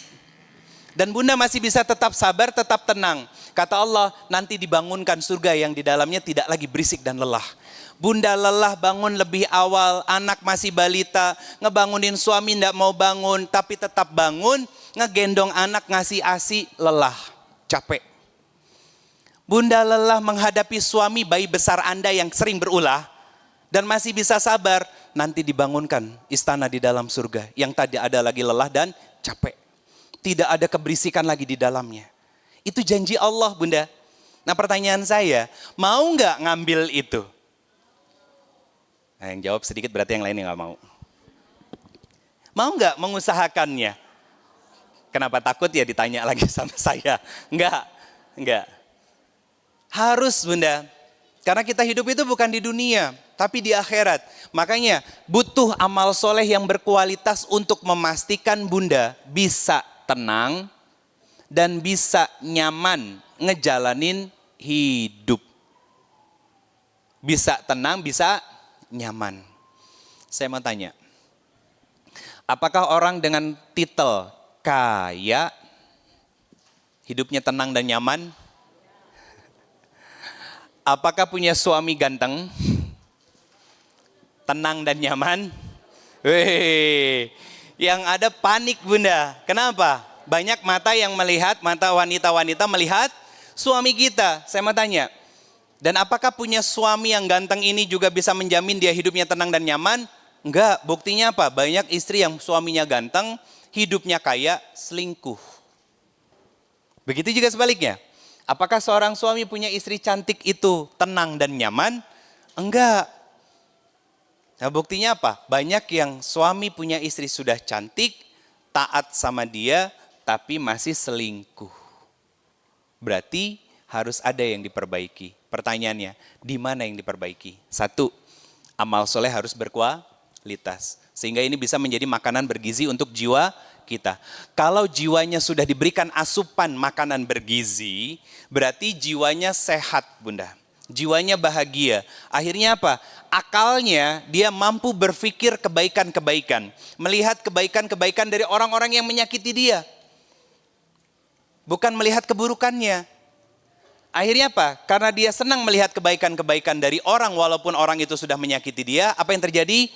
Dan Bunda masih bisa tetap sabar, tetap tenang. Kata Allah, nanti dibangunkan surga yang di dalamnya tidak lagi berisik dan lelah. Bunda lelah bangun lebih awal, anak masih balita, ngebangunin suami tidak mau bangun, tapi tetap bangun, ngegendong anak ngasih ASI, lelah, capek. Bunda lelah menghadapi suami bayi besar Anda yang sering berulah, dan masih bisa sabar, nanti dibangunkan istana di dalam surga, yang tadi ada lagi lelah dan capek. Tidak ada keberisikan lagi di dalamnya. Itu janji Allah, Bunda. Nah pertanyaan saya, mau nggak ngambil itu? Nah, yang jawab sedikit berarti yang lainnya nggak mau. Mau nggak mengusahakannya? Kenapa takut ya ditanya lagi sama saya? Enggak. Harus, Bunda. Karena kita hidup itu bukan di dunia, tapi di akhirat. Makanya butuh amal soleh yang berkualitas untuk memastikan Bunda bisa tenang dan bisa nyaman ngejalanin hidup. Bisa tenang, bisa nyaman. Saya mau tanya, apakah orang dengan titel kaya hidupnya tenang dan nyaman? Apakah punya suami ganteng, tenang dan nyaman? Yang ada panik, Bunda. Kenapa? Banyak mata yang melihat, mata wanita-wanita melihat suami kita. Saya mau tanya, dan apakah punya suami yang ganteng ini juga bisa menjamin dia hidupnya tenang dan nyaman? Enggak, buktinya apa? Banyak istri yang suaminya ganteng, hidupnya kaya, selingkuh. Begitu juga sebaliknya. Apakah seorang suami punya istri cantik itu tenang dan nyaman? Enggak. Nah, buktinya apa? Banyak yang suami punya istri sudah cantik, taat sama dia, tapi masih selingkuh. Berarti harus ada yang diperbaiki. Pertanyaannya, di mana yang diperbaiki? Satu, amal soleh harus berkualitas. Sehingga ini bisa menjadi makanan bergizi untuk jiwa kita. Kalau jiwanya sudah diberikan asupan makanan bergizi, berarti jiwanya sehat, Bunda. Jiwanya bahagia. Akhirnya apa? Akalnya dia mampu berpikir kebaikan-kebaikan. Melihat kebaikan-kebaikan dari orang-orang yang menyakiti dia. Bukan melihat keburukannya. Akhirnya apa? Karena dia senang melihat kebaikan-kebaikan dari orang walaupun orang itu sudah menyakiti dia, apa yang terjadi?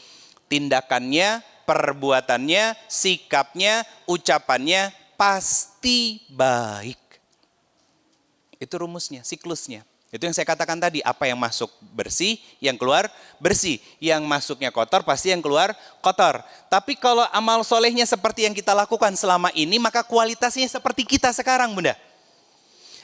Tindakannya, perbuatannya, sikapnya, ucapannya pasti baik. Itu rumusnya, siklusnya. Itu yang saya katakan tadi, apa yang masuk bersih, yang keluar bersih. Yang masuknya kotor, pasti yang keluar kotor. Tapi kalau amal solehnya seperti yang kita lakukan selama ini, maka kualitasnya seperti kita sekarang, Bunda.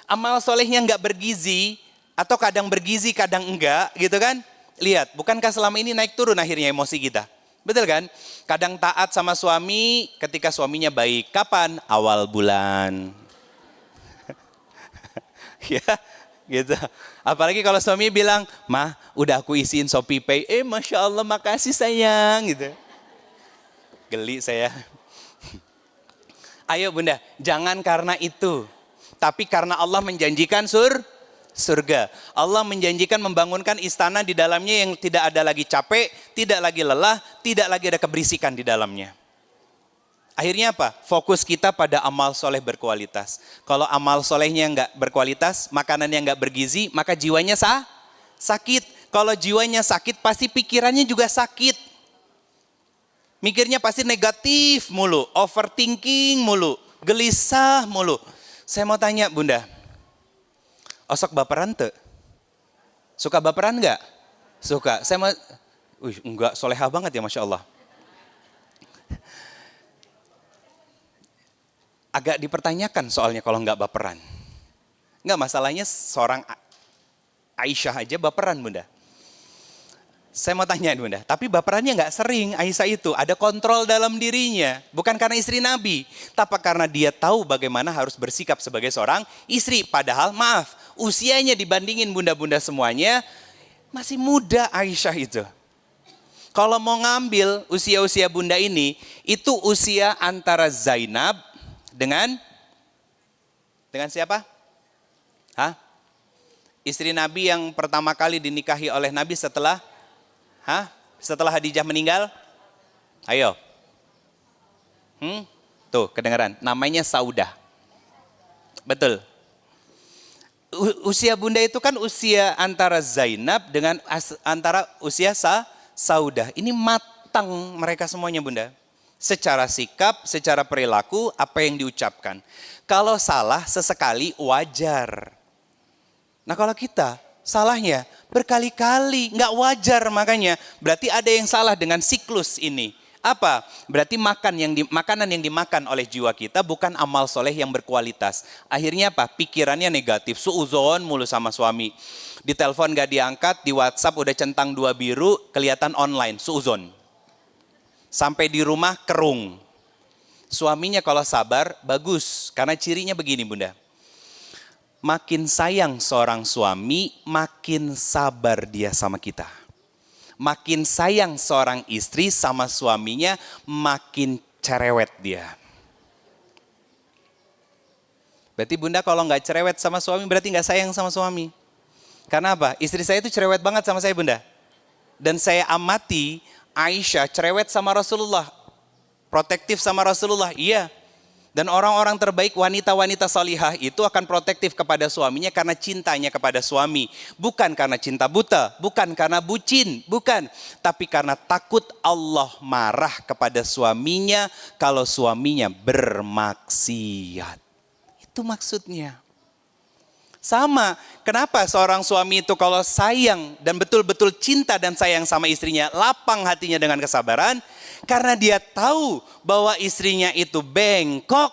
Amal solehnya nggak bergizi, atau kadang bergizi, kadang enggak, gitu kan? Lihat, bukankah selama ini naik turun akhirnya emosi kita? Betul kan? Kadang taat sama suami ketika suaminya baik. Kapan? Awal bulan. Ya, gitu. Apalagi kalau suami bilang, "Mah, udah aku isiin Shopee Pay." Masya Allah, makasih sayang, gitu. Geli saya. Ayo Bunda, jangan karena itu. Tapi karena Allah menjanjikan surga. Allah menjanjikan membangunkan istana di dalamnya yang tidak ada lagi capek, tidak lagi lelah, tidak lagi ada keberisikan di dalamnya. Akhirnya apa? Fokus kita pada amal soleh berkualitas. Kalau amal solehnya nggak berkualitas, makanannya nggak bergizi, maka jiwanya sakit. Kalau jiwanya sakit, pasti pikirannya juga sakit. Mikirnya pasti negatif mulu, overthinking mulu, gelisah mulu. Saya mau tanya Bunda, osok baperan tuh? Suka baperan nggak? Suka. Saya mau, enggak, soleha banget ya Masya Allah. Agak dipertanyakan soalnya kalau nggak baperan. Nggak, masalahnya seorang Aisyah aja baperan Bunda. Saya mau tanya Bunda, tapi baperannya nggak sering Aisyah itu, ada kontrol dalam dirinya. Bukan karena istri Nabi, tapi karena dia tahu bagaimana harus bersikap sebagai seorang istri. Padahal maaf, usianya dibandingin bunda-bunda semuanya, masih muda Aisyah itu. Kalau mau ngambil usia-usia bunda ini, itu usia antara Zainab dengan siapa? Istri Nabi yang pertama kali dinikahi oleh Nabi setelah Khadijah meninggal? Ayo. Tuh, kedengaran. Namanya Saudah. Betul. Usia bunda itu kan usia antara Zainab dengan antara usia Saudah. Ini matang mereka semuanya Bunda. Secara sikap, secara perilaku, apa yang diucapkan. Kalau salah sesekali wajar. Nah kalau kita salahnya berkali-kali, nggak wajar makanya. Berarti ada yang salah dengan siklus ini. Apa? Berarti makanan yang dimakan oleh jiwa kita bukan amal soleh yang berkualitas. Akhirnya apa? Pikirannya negatif, suuzon mulu sama suami. Di telepon nggak diangkat, di WhatsApp udah centang 2 biru, kelihatan online, suuzon. Sampai di rumah kerung. Suaminya kalau sabar, bagus. Karena cirinya begini Bunda. Makin sayang seorang suami, makin sabar dia sama kita. Makin sayang seorang istri sama suaminya, makin cerewet dia. Berarti Bunda kalau nggak cerewet sama suami, berarti nggak sayang sama suami. Karena apa? Istri saya itu cerewet banget sama saya Bunda. Dan saya amati Aisyah cerewet sama Rasulullah. Protektif sama Rasulullah, iya. Dan orang-orang terbaik wanita-wanita salihah itu akan protektif kepada suaminya karena cintanya kepada suami. Bukan karena cinta buta, bukan karena bucin, bukan. Tapi karena takut Allah marah kepada suaminya kalau suaminya bermaksiat. Itu maksudnya. Sama, kenapa seorang suami itu kalau sayang dan betul-betul cinta dan sayang sama istrinya, lapang hatinya dengan kesabaran, karena dia tahu bahwa istrinya itu bengkok,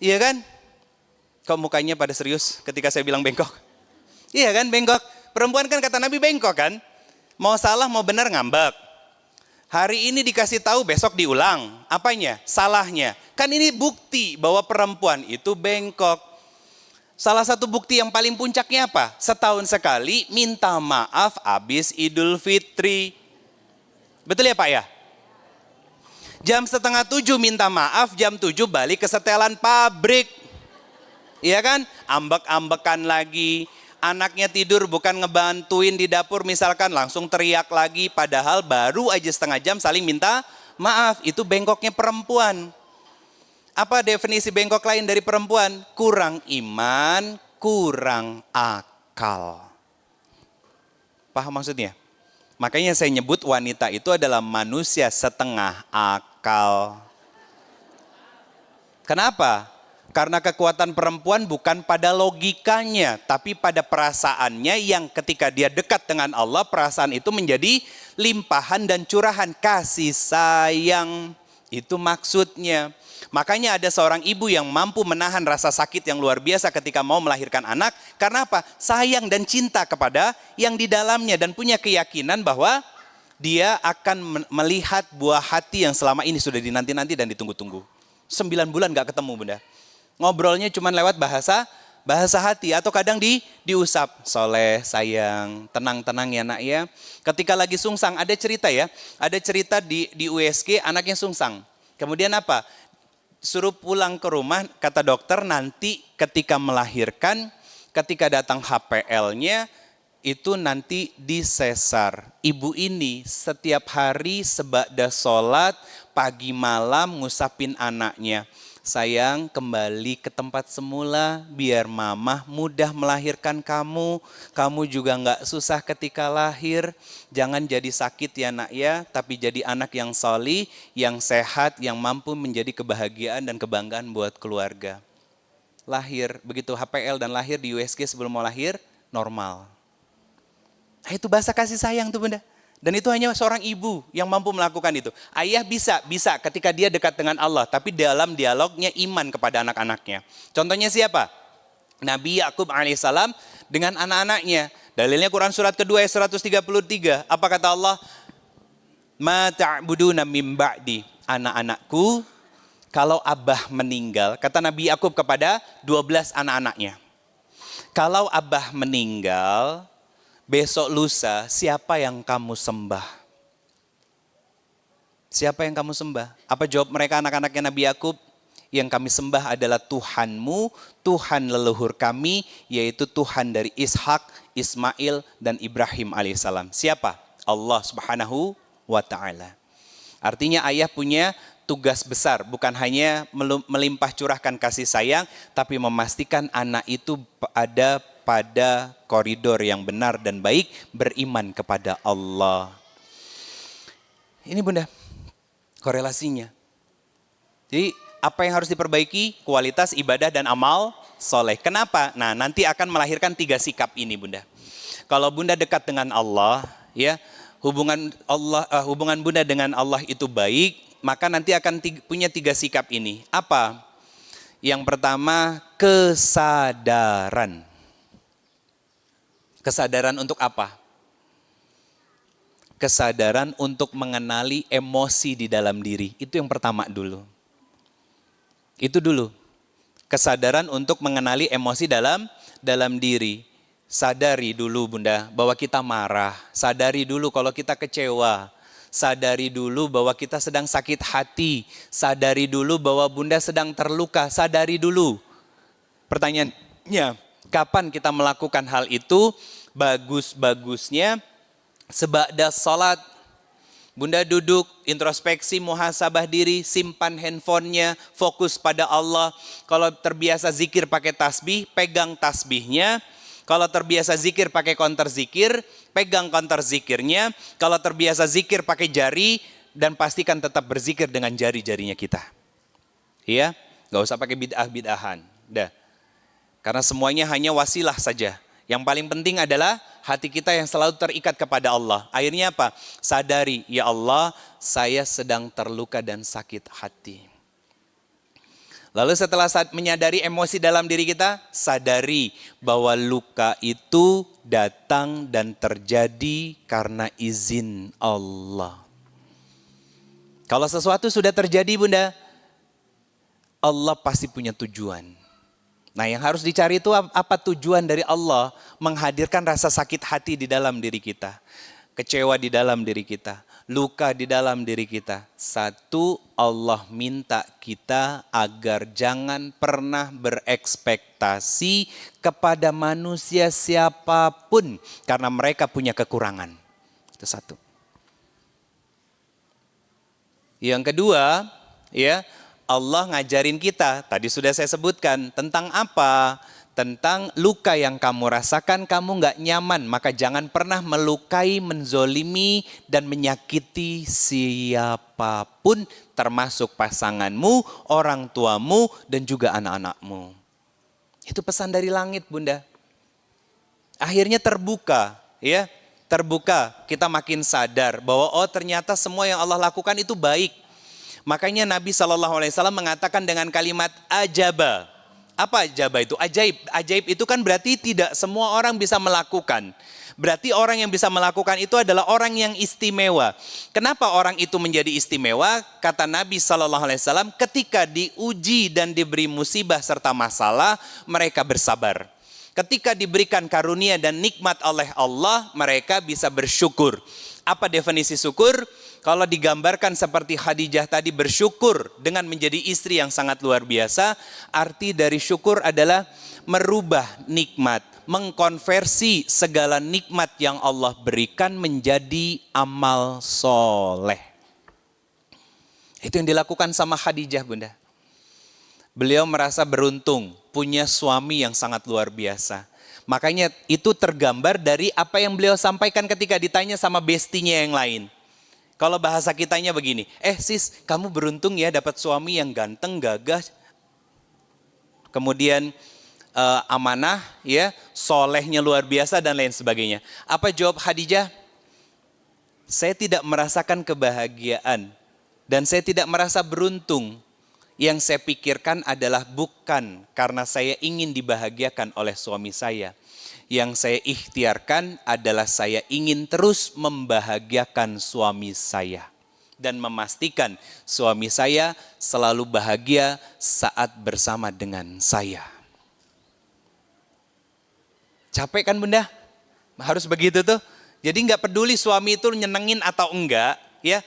iya kan? Kok mukanya pada serius ketika saya bilang bengkok? Iya kan, bengkok. Perempuan kan kata Nabi bengkok kan? Mau salah mau benar ngambek. Hari ini dikasih tahu, besok diulang. Apanya? Salahnya. Kan ini bukti bahwa perempuan itu bengkok. Salah satu bukti yang paling puncaknya apa? Setahun sekali minta maaf habis Idul Fitri. Betul ya Pak ya? Jam 6:30 minta maaf, jam 7 balik ke setelan pabrik. Iya kan? Ambek-ambekan lagi. Anaknya tidur bukan ngebantuin di dapur misalkan, langsung teriak lagi. Padahal baru aja setengah jam saling minta maaf. Itu bengkoknya perempuan. Apa definisi bengkok lain dari perempuan? Kurang iman, kurang akal. Paham maksudnya? Makanya saya nyebut wanita itu adalah manusia setengah akal. Kenapa? Karena kekuatan perempuan bukan pada logikanya, tapi pada perasaannya yang ketika dia dekat dengan Allah, perasaan itu menjadi limpahan dan curahan kasih sayang. Itu maksudnya. Makanya ada seorang ibu yang mampu menahan rasa sakit yang luar biasa ketika mau melahirkan anak. Karena apa? Sayang dan cinta kepada yang di dalamnya dan punya keyakinan bahwa dia akan melihat buah hati yang selama ini sudah dinanti-nanti dan ditunggu-tunggu. 9 bulan gak ketemu bunda. Ngobrolnya cuma lewat bahasa hati atau kadang diusap. Soleh, sayang, tenang-tenang ya nak ya. Ketika lagi sungsang ada cerita ya. Ada cerita di USG anaknya sungsang. Kemudian apa? Suruh pulang ke rumah, kata dokter nanti ketika melahirkan, ketika datang HPL-nya, itu nanti disesar. Ibu ini setiap hari sebada sholat, pagi malam ngusapin anaknya. Sayang, kembali ke tempat semula, biar mamah mudah melahirkan kamu. Kamu juga gak susah ketika lahir. Jangan jadi sakit ya nak ya, tapi jadi anak yang solih, yang sehat, yang mampu menjadi kebahagiaan dan kebanggaan buat keluarga. Lahir, begitu HPL dan lahir di USG sebelum mau lahir, normal. Nah, itu bahasa kasih sayang tuh bunda. Dan itu hanya seorang ibu yang mampu melakukan itu. Ayah bisa ketika dia dekat dengan Allah. Tapi dalam dialognya iman kepada anak-anaknya. Contohnya siapa? Nabi Yakub alaihissalam dengan anak-anaknya. Dalilnya Quran surat kedua ayat 133. Apa kata Allah? Ma ta'buduna mim ba'di. Anak-anakku, kalau abah meninggal. Kata Nabi Yakub kepada 12 anak-anaknya. Kalau abah meninggal, besok lusa, siapa yang kamu sembah? Siapa yang kamu sembah? Apa jawab mereka anak-anaknya Nabi Yakub? Yang kami sembah adalah Tuhanmu, Tuhan leluhur kami, yaitu Tuhan dari Ishak, Ismail, dan Ibrahim alaihissalam. Siapa? Allah subhanahu wa ta'ala. Artinya ayah punya tugas besar, bukan hanya melimpah curahkan kasih sayang, tapi memastikan anak itu ada pada koridor yang benar dan baik, beriman kepada Allah. Ini bunda, korelasinya. Jadi apa yang harus diperbaiki? Kualitas ibadah dan amal soleh. Kenapa? Nah nanti akan melahirkan 3 sikap ini bunda. Kalau bunda dekat dengan Allah, ya hubungan bunda dengan Allah itu baik, maka nanti akan punya 3 sikap ini. Apa? Yang pertama, kesadaran. Kesadaran untuk apa? Kesadaran untuk mengenali emosi di dalam diri. Itu yang pertama dulu. Itu dulu. Kesadaran untuk mengenali emosi dalam diri. Sadari dulu bunda bahwa kita marah. Sadari dulu kalau kita kecewa. Sadari dulu bahwa kita sedang sakit hati. Sadari dulu bahwa bunda sedang terluka. Sadari dulu. Pertanyaannya, kapan kita melakukan hal itu? Bagus-bagusnya seba'da salat. Bunda duduk, introspeksi, muhasabah diri, simpan handphonenya, fokus pada Allah. Kalau terbiasa zikir pakai tasbih, pegang tasbihnya. Kalau terbiasa zikir pakai counter zikir, pegang counter zikirnya. Kalau terbiasa zikir pakai jari, dan pastikan tetap berzikir dengan jari-jarinya kita. Iya, gak usah pakai bid'ah-bid'ahan. Dah. Karena semuanya hanya wasilah saja. Yang paling penting adalah hati kita yang selalu terikat kepada Allah. Akhirnya apa? Sadari, ya Allah, saya sedang terluka dan sakit hati. Lalu setelah menyadari emosi dalam diri kita, sadari bahwa luka itu datang dan terjadi karena izin Allah. Kalau sesuatu sudah terjadi, Bunda, Allah pasti punya tujuan. Nah, yang harus dicari itu apa tujuan dari Allah menghadirkan rasa sakit hati di dalam diri kita, kecewa di dalam diri kita, luka di dalam diri kita. Satu, Allah minta kita agar jangan pernah berekspektasi kepada manusia siapapun karena mereka punya kekurangan. Itu satu. Yang kedua, ya, Allah ngajarin kita, tadi sudah saya sebutkan, tentang apa? Tentang luka yang kamu rasakan, kamu gak nyaman, maka jangan pernah melukai, menzolimi, dan menyakiti siapapun, termasuk pasanganmu, orang tuamu, dan juga anak-anakmu. Itu pesan dari langit, Bunda. Akhirnya terbuka, ya, terbuka, kita makin sadar bahwa oh ternyata semua yang Allah lakukan itu baik. Makanya Nabi SAW mengatakan dengan kalimat ajaba. Apa ajaba itu? Ajaib. Ajaib itu kan berarti tidak semua orang bisa melakukan. Berarti orang yang bisa melakukan itu adalah orang yang istimewa. Kenapa orang itu menjadi istimewa? Kata Nabi SAW, ketika diuji dan diberi musibah serta masalah, mereka bersabar. Ketika diberikan karunia dan nikmat oleh Allah, mereka bisa bersyukur. Apa definisi syukur? Kalau digambarkan seperti Khadijah tadi bersyukur dengan menjadi istri yang sangat luar biasa, arti dari syukur adalah merubah nikmat, mengkonversi segala nikmat yang Allah berikan menjadi amal soleh. Itu yang dilakukan sama Khadijah, Bunda. Beliau merasa beruntung, punya suami yang sangat luar biasa. Makanya itu tergambar dari apa yang beliau sampaikan ketika ditanya sama bestinya yang lain. Kalau bahasa kitanya begini, sis, kamu beruntung ya dapat suami yang ganteng, gagah, kemudian amanah, ya, solehnya luar biasa dan lain sebagainya. Apa jawab Khadijah? Saya tidak merasakan kebahagiaan dan saya tidak merasa beruntung. Yang saya pikirkan adalah bukan karena saya ingin dibahagiakan oleh suami saya. Yang saya ikhtiarkan adalah saya ingin terus membahagiakan suami saya. Dan memastikan suami saya selalu bahagia saat bersama dengan saya. Capek kan, Bunda? Harus begitu tuh. Jadi gak peduli suami itu nyenengin atau enggak. Ya,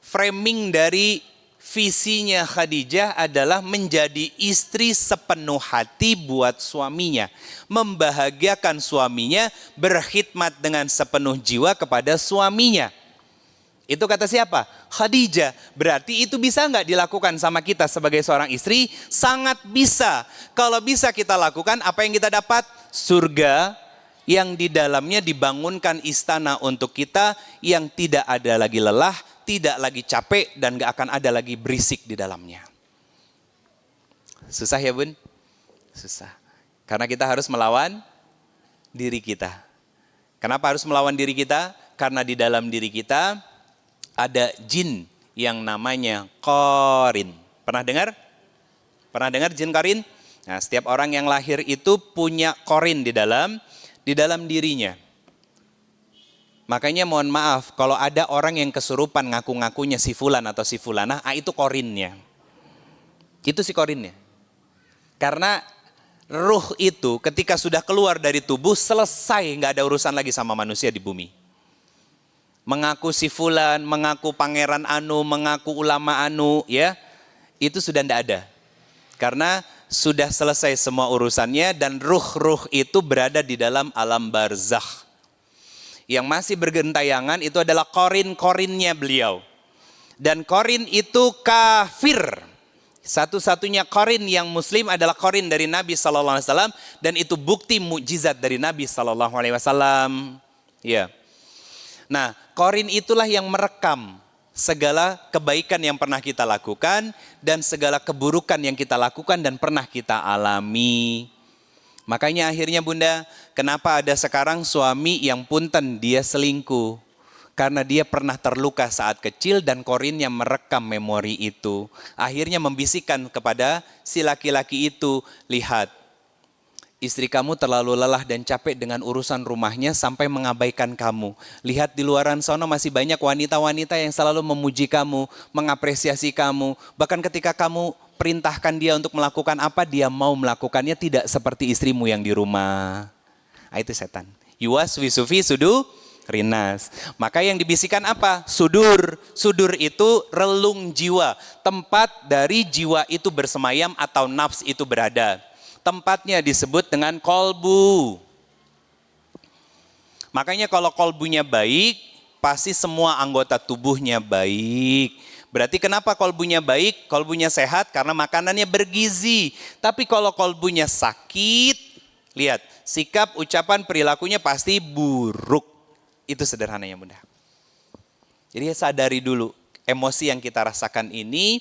framing dari visinya Khadijah adalah menjadi istri sepenuh hati buat suaminya. Membahagiakan suaminya, berkhidmat dengan sepenuh jiwa kepada suaminya. Itu kata siapa? Khadijah. Berarti itu bisa nggak dilakukan sama kita sebagai seorang istri? Sangat bisa. Kalau bisa kita lakukan, apa yang kita dapat? Surga yang di dalamnya dibangunkan istana untuk kita yang tidak ada lagi lelah, tidak lagi capek, dan gak akan ada lagi berisik di dalamnya. Susah ya, Bun? Susah. Karena kita harus melawan diri kita. Kenapa harus melawan diri kita? Karena di dalam diri kita ada jin yang namanya qarin. Pernah dengar? Pernah dengar jin qarin? Nah, setiap orang yang lahir itu punya qarin di dalam dirinya. Makanya mohon maaf, kalau ada orang yang kesurupan ngaku-ngakunya si fulan atau si fulanah, itu korinnya. Itu si korinnya. Karena ruh itu ketika sudah keluar dari tubuh, selesai, gak ada urusan lagi sama manusia di bumi. Mengaku si fulan, mengaku pangeran anu, mengaku ulama anu, ya, itu sudah tidak ada. Karena sudah selesai semua urusannya dan ruh-ruh itu berada di dalam alam barzakh. Yang masih bergentayangan itu adalah korin-korinnya beliau. Dan korin itu kafir. Satu-satunya korin yang muslim adalah korin dari Nabi SAW. Dan itu bukti mukjizat dari Nabi SAW. Ya. Nah, korin itulah yang merekam segala kebaikan yang pernah kita lakukan. Dan segala keburukan yang kita lakukan dan pernah kita alami. Makanya akhirnya Bunda, kenapa ada sekarang suami yang punten dia selingkuh? Karena dia pernah terluka saat kecil dan korinnya merekam memori itu. Akhirnya membisikkan kepada si laki-laki itu, lihat, istri kamu terlalu lelah dan capek dengan urusan rumahnya sampai mengabaikan kamu. Lihat di luaran sana masih banyak wanita-wanita yang selalu memuji kamu, mengapresiasi kamu. Bahkan ketika kamu perintahkan dia untuk melakukan apa, dia mau melakukannya, tidak seperti istrimu yang di rumah. Itu setan. Yuwaswisu fi sudurinas. Maka yang dibisikkan apa? Sudur. Sudur itu relung jiwa. Tempat dari jiwa itu bersemayam atau nafs itu berada. Tempatnya disebut dengan kolbu. Makanya kalau kolbunya baik, pasti semua anggota tubuhnya baik. Berarti kenapa kolbunya baik? Kolbunya sehat karena makanannya bergizi. Tapi kalau kolbunya sakit, lihat, sikap, ucapan, perilakunya pasti buruk. Itu sederhananya Bunda. Jadi sadari dulu, emosi yang kita rasakan ini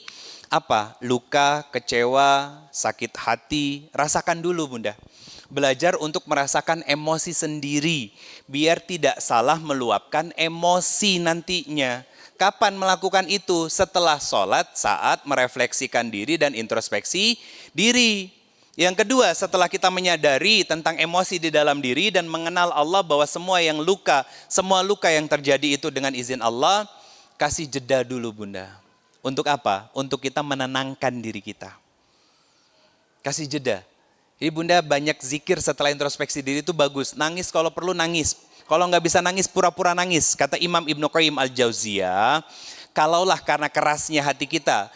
apa? Luka, kecewa, sakit hati, rasakan dulu Bunda. Belajar untuk merasakan emosi sendiri, biar tidak salah meluapkan emosi nantinya. Kapan melakukan itu? Setelah sholat, saat merefleksikan diri dan introspeksi diri. Yang kedua, setelah kita menyadari tentang emosi di dalam diri dan mengenal Allah bahwa semua luka yang terjadi itu dengan izin Allah, kasih jeda dulu Bunda. Untuk apa? Untuk kita menenangkan diri kita. Kasih jeda. Jadi Bunda banyak zikir setelah introspeksi diri itu bagus. Nangis kalau perlu nangis. Kalau nggak bisa nangis, pura-pura nangis. Kata Imam Ibnu Qayyim Al-Jauziyah, kalaulah karena kerasnya hati kita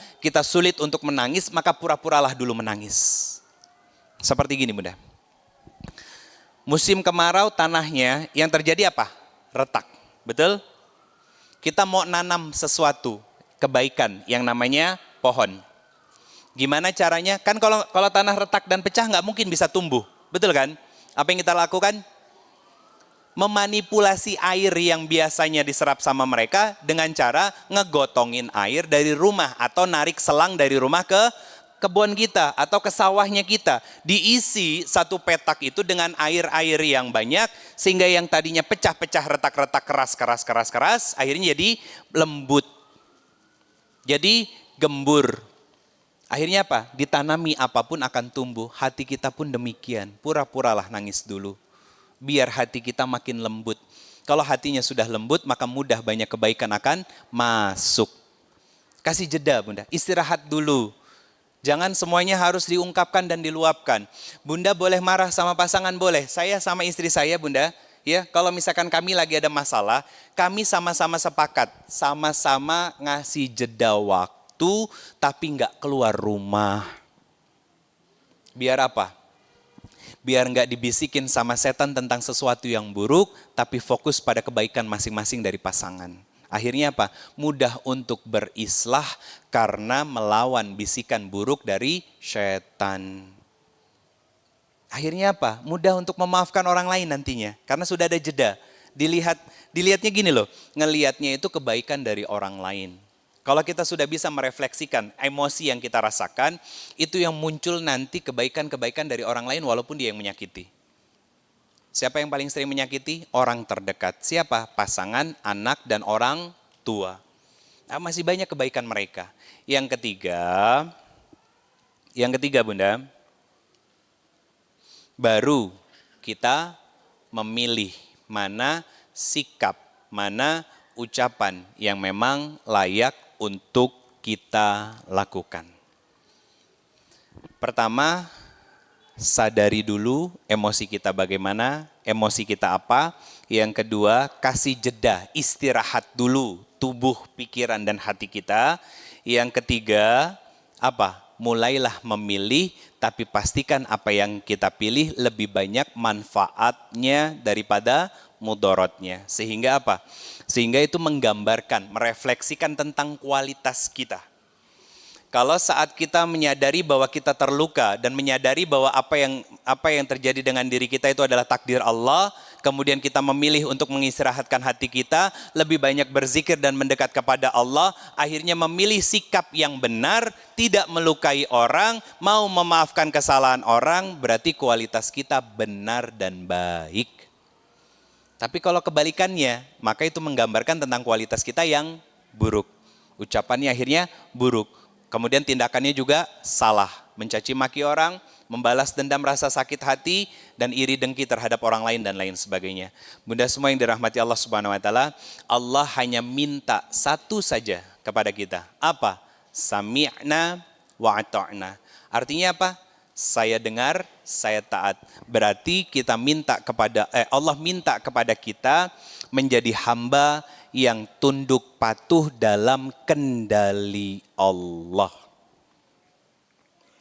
sulit untuk menangis, maka pura-puralah dulu menangis. Seperti gini Bunda. Musim kemarau tanahnya yang terjadi apa? Retak. Betul? Kita mau nanam sesuatu, kebaikan yang namanya pohon. Gimana caranya? Kan kalau tanah retak dan pecah nggak mungkin bisa tumbuh. Betul kan? Apa yang kita lakukan? Memanipulasi air yang biasanya diserap sama mereka dengan cara ngegotongin air dari rumah atau narik selang dari rumah ke kebun kita atau ke sawahnya kita. Diisi satu petak itu dengan air-air yang banyak sehingga yang tadinya pecah-pecah, retak-retak, keras, akhirnya jadi lembut. Jadi gembur. Akhirnya apa? Ditanami apapun akan tumbuh. Hati kita pun demikian. Pura-puralah nangis dulu. Biar hati kita makin lembut. Kalau hatinya sudah lembut, maka mudah banyak kebaikan akan masuk. Kasih jeda Bunda, istirahat dulu. Jangan semuanya harus diungkapkan dan diluapkan. Bunda boleh marah sama pasangan, boleh. Saya sama istri saya Bunda, ya, kalau misalkan kami lagi ada masalah, kami sama-sama sepakat, sama-sama ngasih jeda waktu, tapi nggak keluar rumah. Biar apa? Biar nggak dibisikin sama setan tentang sesuatu yang buruk, tapi fokus pada kebaikan masing-masing dari pasangan. Akhirnya apa? Mudah untuk berislah karena melawan bisikan buruk dari setan. Akhirnya apa? Mudah untuk memaafkan orang lain nantinya. Karena sudah ada jeda. Dilihatnya gini loh, ngelihatnya itu kebaikan dari orang lain. Kalau kita sudah bisa merefleksikan emosi yang kita rasakan, itu yang muncul nanti kebaikan-kebaikan dari orang lain walaupun dia yang menyakiti. Siapa yang paling sering menyakiti? Orang terdekat. Siapa? Pasangan, anak, dan orang tua. Nah, masih banyak kebaikan mereka. Yang ketiga Bunda, baru kita memilih mana sikap, mana ucapan yang memang layak untuk kita lakukan. Pertama, sadari dulu emosi kita bagaimana, emosi kita apa. Yang kedua, kasih jeda, istirahat dulu tubuh, pikiran, dan hati kita. Yang ketiga, apa? Mulailah memilih, tapi pastikan apa yang kita pilih lebih banyak manfaatnya daripada mudorotnya. Sehingga apa? Sehingga itu menggambarkan, merefleksikan tentang kualitas kita. Kalau saat kita menyadari bahwa kita terluka dan menyadari bahwa apa yang terjadi dengan diri kita itu adalah takdir Allah, kemudian kita memilih untuk mengistirahatkan hati kita, lebih banyak berzikir dan mendekat kepada Allah, akhirnya memilih sikap yang benar, tidak melukai orang, mau memaafkan kesalahan orang, berarti kualitas kita benar dan baik. Tapi kalau kebalikannya, maka itu menggambarkan tentang kualitas kita yang buruk. Ucapannya akhirnya buruk. Kemudian tindakannya juga salah. Mencaci maki orang, membalas dendam rasa sakit hati, dan iri dengki terhadap orang lain dan lain sebagainya. Bunda semua yang dirahmati Allah Subhanahu wa Ta'ala, Allah hanya minta satu saja kepada kita. Apa? Sami'na wa ata'na. Artinya apa? Saya dengar, saya taat. Berarti kita minta kepada Allah minta kepada kita menjadi hamba yang tunduk patuh dalam kendali Allah.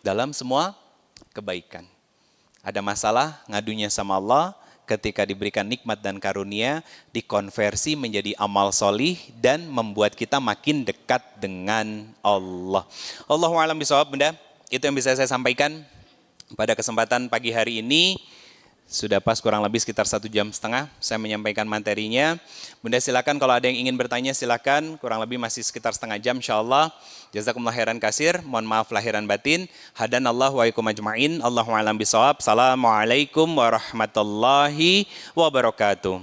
Dalam semua kebaikan. Ada masalah, ngadunya sama Allah, ketika diberikan nikmat dan karunia, dikonversi menjadi amal solih dan membuat kita makin dekat dengan Allah. Allahu a'lam bishawab, Bunda. Itu yang bisa saya sampaikan pada kesempatan pagi hari ini. Sudah pas kurang lebih sekitar 1,5 jam saya menyampaikan materinya. Bunda silakan kalau ada yang ingin bertanya silakan, kurang lebih masih sekitar setengah jam insyaallah. Jazakumullah khairan kasir, mohon maaf lahiran batin. Hadanallahu wa ikum ajma'in. Allahu a'lam bishawab. Assalamualaikum warahmatullahi wabarakatuh.